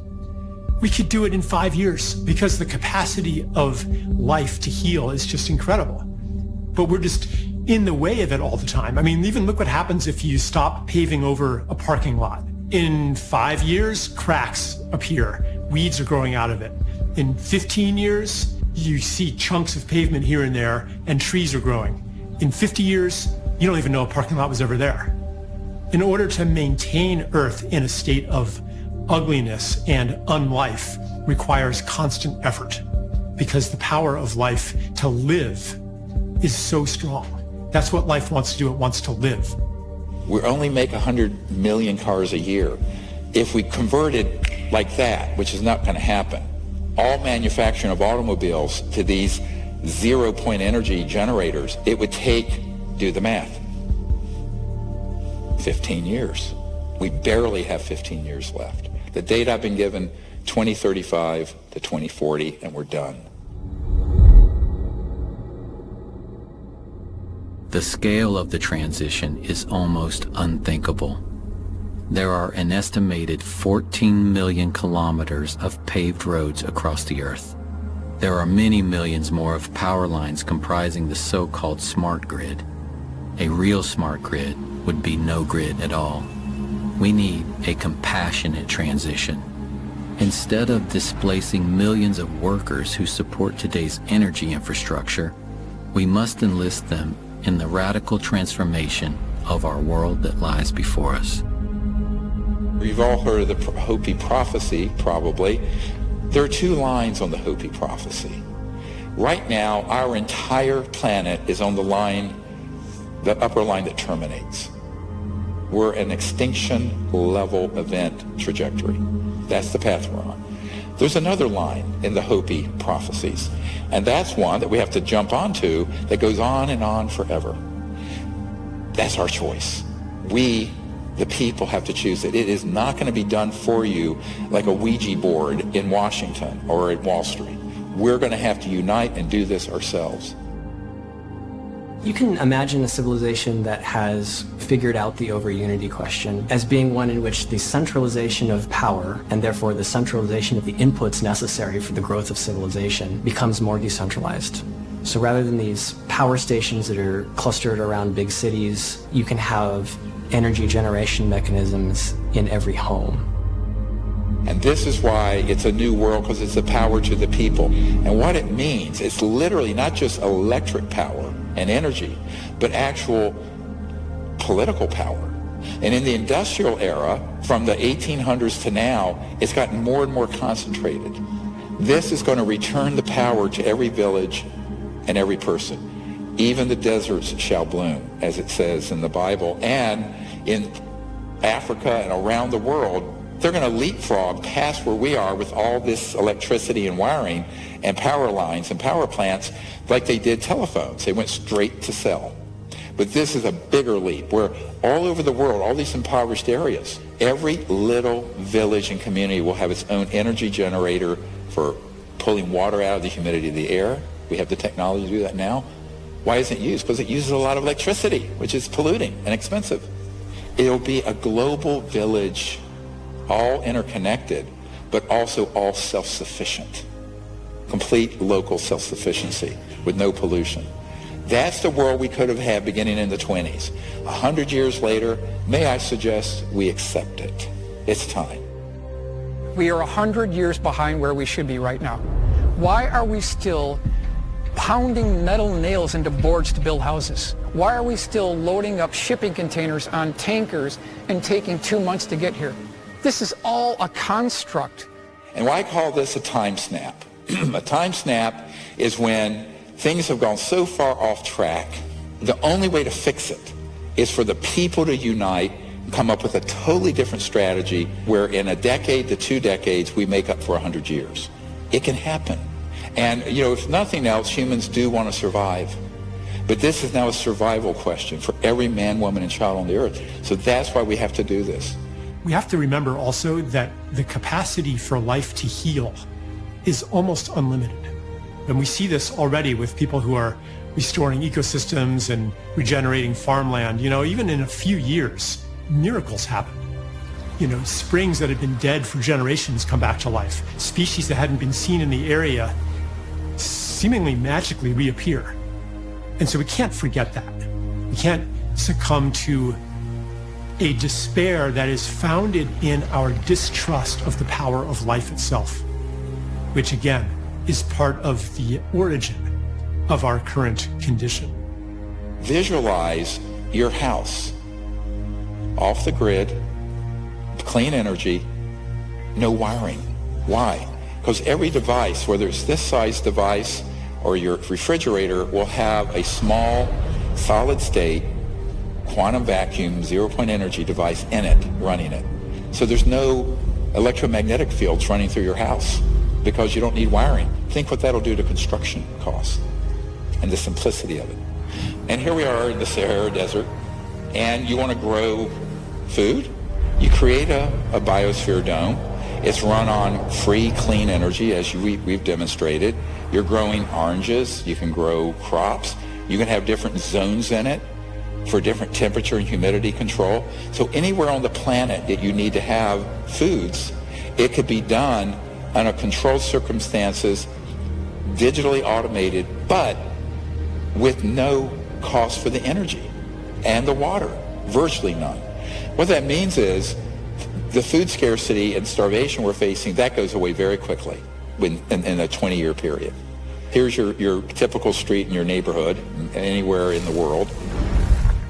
we could do it in 5 years because the capacity of life to heal is just incredible. But we're just in the way of it all the time. I mean, even look what happens if you stop paving over a parking lot. In 5 years, cracks appear. Weeds are growing out of it. In 15 years, you see chunks of pavement here and there, and trees are growing. In 50 years, you don't even know a parking lot was ever there. In order to maintain Earth in a state of ugliness and unlife requires constant effort because the power of life to live is so strong. That's what life wants to do. It wants to live. We only make 100 million cars a year. If we converted like that, which is not going to happen, all manufacturing of automobiles to these zero-point energy generators, it would take, do the math, 15 years. We barely have 15 years left. The date I've been given, 2035 to 2040, and we're done. The scale of the transition is almost unthinkable. There are an estimated 14 million kilometers of paved roads across the Earth. There are many millions more of power lines comprising the so-called smart grid. A real smart grid would be no grid at all. We need a compassionate transition. Instead of displacing millions of workers who support today's energy infrastructure, we must enlist them in the radical transformation of our world that lies before us. You've all heard of the Hopi prophecy, probably. There are two lines on the Hopi prophecy. Right now, our entire planet is on the line, the upper line that terminates. We're an extinction level event trajectory. That's the path we're on. There's another line in the Hopi prophecies, and that's one that we have to jump onto that goes on and on forever. That's our choice. We, the people, have to choose it. It is not going to be done for you like a Ouija board in Washington or at Wall Street. We're going to have to unite and do this ourselves. You can imagine a civilization that has figured out the over-unity question as being one in which the centralization of power, and therefore the centralization of the inputs necessary for the growth of civilization, becomes more decentralized. So rather than these power stations that are clustered around big cities, you can have energy generation mechanisms in every home. And this is why it's a new world, because it's the power to the people. And what it means, it's literally not just electric power and energy, but actual political power. And in the industrial era, from the 1800s to now, it's gotten more and more concentrated. This is going to return the power to every village and every person. Even the deserts shall bloom, as it says in the Bible. And in Africa and around the world, they're going to leapfrog past where we are with all this electricity and wiring and power lines and power plants like they did telephones. They went straight to cell. But this is a bigger leap where all over the world, all these impoverished areas, every little village and community will have its own energy generator for pulling water out of the humidity of the air. We have the technology to do that now. Why isn't it used? Because it uses a lot of electricity, which is polluting and expensive. It'll be a global village, all interconnected, but also all self-sufficient. Complete local self-sufficiency with no pollution. That's the world we could have had beginning in the 20s. 100 years later, may I suggest we accept it. It's time. We are 100 years behind where we should be right now. Why are we still pounding metal nails into boards to build houses? Why are we still loading up shipping containers on tankers and taking 2 months to get here? This is all a construct. And why I call this a time snap? A time snap is when things have gone so far off track, the only way to fix it is for the people to unite and come up with a totally different strategy where in a decade to 2 decades we make up for 100 years. It can happen. And, you know, if nothing else, humans do want to survive. But this is now a survival question for every man, woman, and child on the earth. So that's why we have to do this. We have to remember also that the capacity for life to heal is almost unlimited. And we see this already with people who are restoring ecosystems and regenerating farmland. You know, even in a few years, miracles happen. You know, springs that had been dead for generations come back to life. Species that hadn't been seen in the area seemingly magically reappear. And so we can't forget that. We can't succumb to a despair that is founded in our distrust of the power of life itself, which again is part of the origin of our current condition. Visualize your house off the grid, clean energy, no wiring. Why? Because every device, whether it's this size device or your refrigerator, will have a small solid state quantum vacuum 0-point energy device in it, running it. So there's no electromagnetic fields running through your house because you don't need wiring. Think what that'll do to construction costs and the simplicity of it. And here we are in the Sahara Desert, and you want to grow food? You create a biosphere dome. It's run on free, clean energy, as we've demonstrated. You're growing oranges. You can grow crops. You can have different zones in it for different temperature and humidity control. So anywhere on the planet that you need to have foods, it could be done under controlled circumstances, digitally automated, but with no cost for the energy and the water, virtually none. What that means is the food scarcity and starvation we're facing, that goes away very quickly in a 20-year period. Here's your typical street in your neighborhood, anywhere in the world.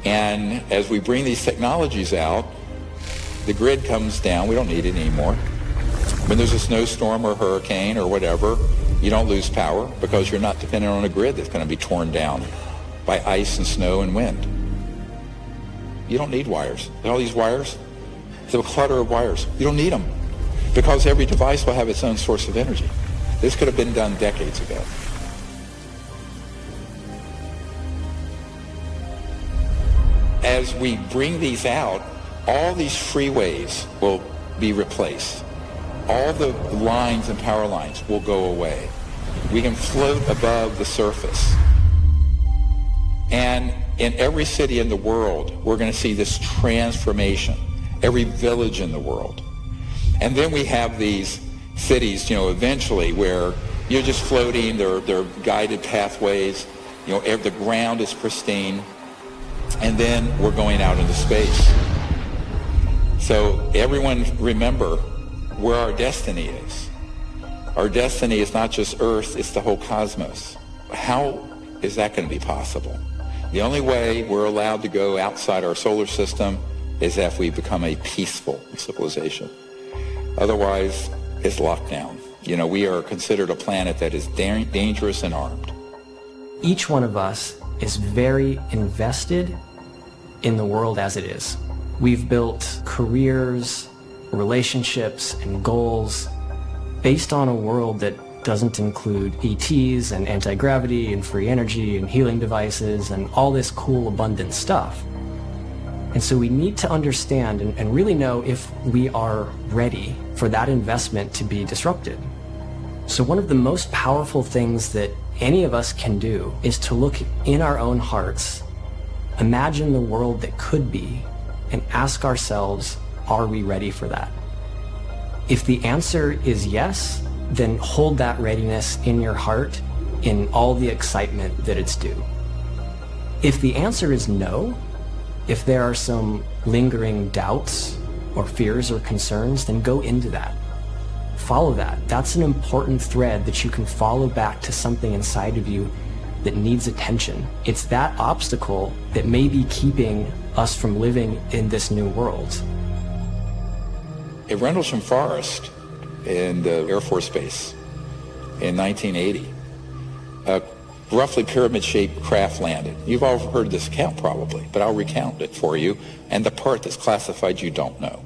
And as we bring these technologies out, the grid comes down. We don't need it anymore. When there's a snowstorm or hurricane or whatever, you don't lose power because you're not dependent on a grid that's going to be torn down by ice and snow and wind. You don't need wires. All these wires, it's a clutter of wires. You don't need them because every device will have its own source of energy. This could have been done decades ago. As we bring these out, all these freeways will be replaced. All the lines and power lines will go away. We can float above the surface. And in every city in the world, we're going to see this transformation, every village in the world. And then we have these cities, you know, eventually where you're just floating, they're guided pathways, you know, the ground is pristine, and then we're going out into space. So everyone remember where our destiny is. Our destiny is not just Earth, it's the whole cosmos. How is that going to be possible? The only way we're allowed to go outside our solar system is if we become a peaceful civilization. Otherwise, it's locked down. You know, we are considered a planet that is dangerous and armed. Each one of us is very invested in the world as it is. We've built careers, relationships, and goals based on a world that doesn't include ETs and anti-gravity and free energy and healing devices and all this cool, abundant stuff. And so we need to understand and really know if we are ready for that investment to be disrupted. So one of the most powerful things that any of us can do is to look in our own hearts, imagine the world that could be, and ask ourselves, are we ready for that? If the answer is yes, then hold that readiness in your heart in all the excitement that it's due. If the answer is no, if there are some lingering doubts or fears or concerns, then go into that. Follow that. That's an important thread that you can follow back to something inside of you that needs attention. It's that obstacle that may be keeping us from living in this new world. At Rendlesham Forest in the Air Force Base in 1980, a roughly pyramid-shaped craft landed. You've all heard this account probably, but I'll recount it for you, and the part that's classified you don't know.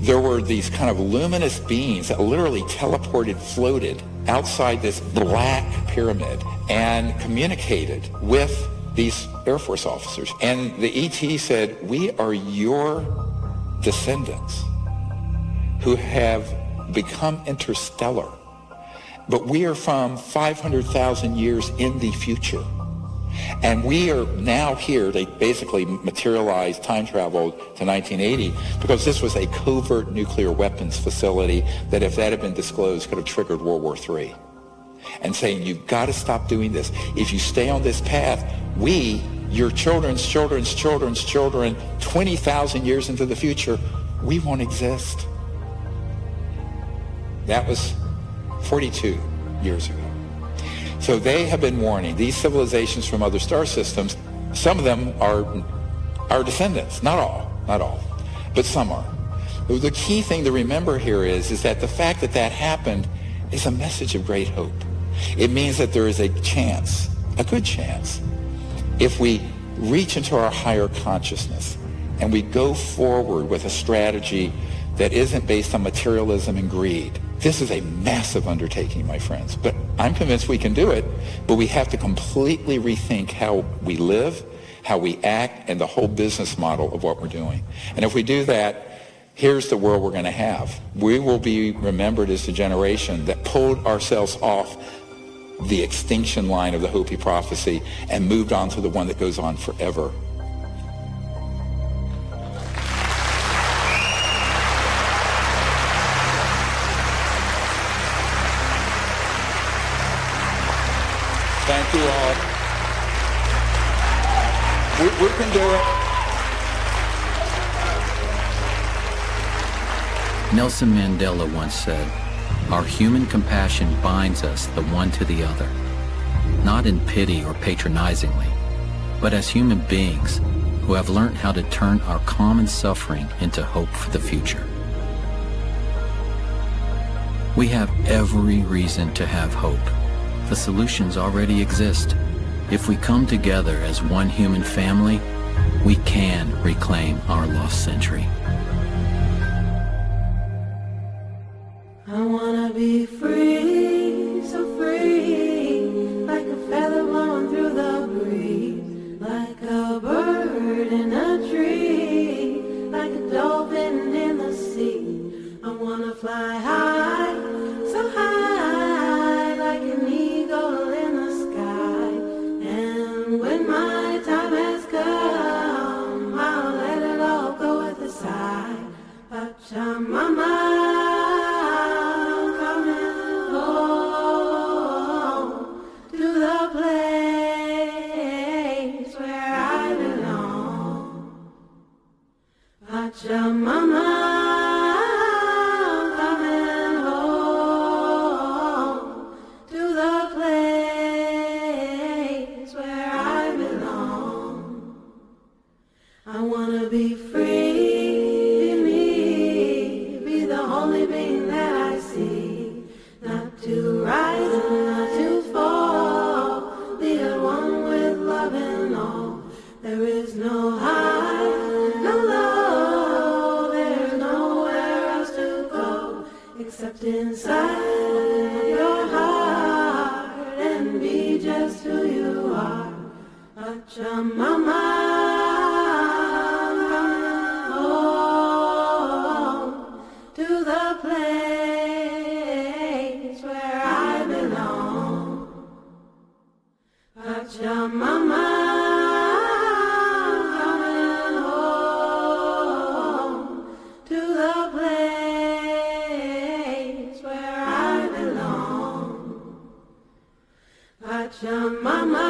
There were these kind of luminous beings that literally teleported, floated outside this black pyramid and communicated with these Air Force officers. And the ET said, "We are your descendants who have become interstellar, but we are from 500,000 years in the future. And we are now here." They basically materialized, time traveled to 1980 because this was a covert nuclear weapons facility that, if that had been disclosed, could have triggered World War III. And saying, you've got to stop doing this. If you stay on this path, we, your children's children's children's children, 20,000 years into the future, we won't exist. That was 42 years ago. So they have been warning these civilizations from other star systems. Some of them are our descendants, not all, but some are. The key thing to remember here is that the fact that that happened is a message of great hope. It means that there is a chance, a good chance, if we reach into our higher consciousness and we go forward with a strategy that isn't based on materialism and greed. This is a massive undertaking, my friends, but I'm convinced we can do it, but we have to completely rethink how we live, how we act, and the whole business model of what we're doing. And if we do that, here's the world we're going to have. We will be remembered as the generation that pulled ourselves off the extinction line of the Hopi prophecy and moved on to the one that goes on forever. Thank you all. We can do it. Nelson Mandela once said, "Our human compassion binds us the one to the other, not in pity or patronizingly, but as human beings who have learned how to turn our common suffering into hope for the future." We have every reason to have hope. The solutions already exist. If we come together as one human family, we can reclaim our lost century. I wanna be free, so free, like a feather blowing through the breeze, like a bird in a tree, like a dolphin in the sea. I wanna fly high, so high, like an eagle in the sky. And when my time has come, I'll let it all go with a sigh. Pachamama. Mama, coming home to the place where I belong. I wanna be free, be me, be the only being that I see. Not to rise and not to fall, be at one with love and all. There is no high, no low, except inside your heart, and be just who you are. Pachamama, home to the place where I belong. Pachamama. Pachamama,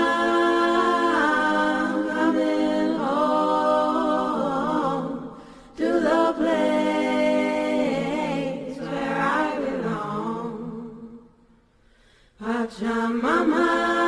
Pachamama.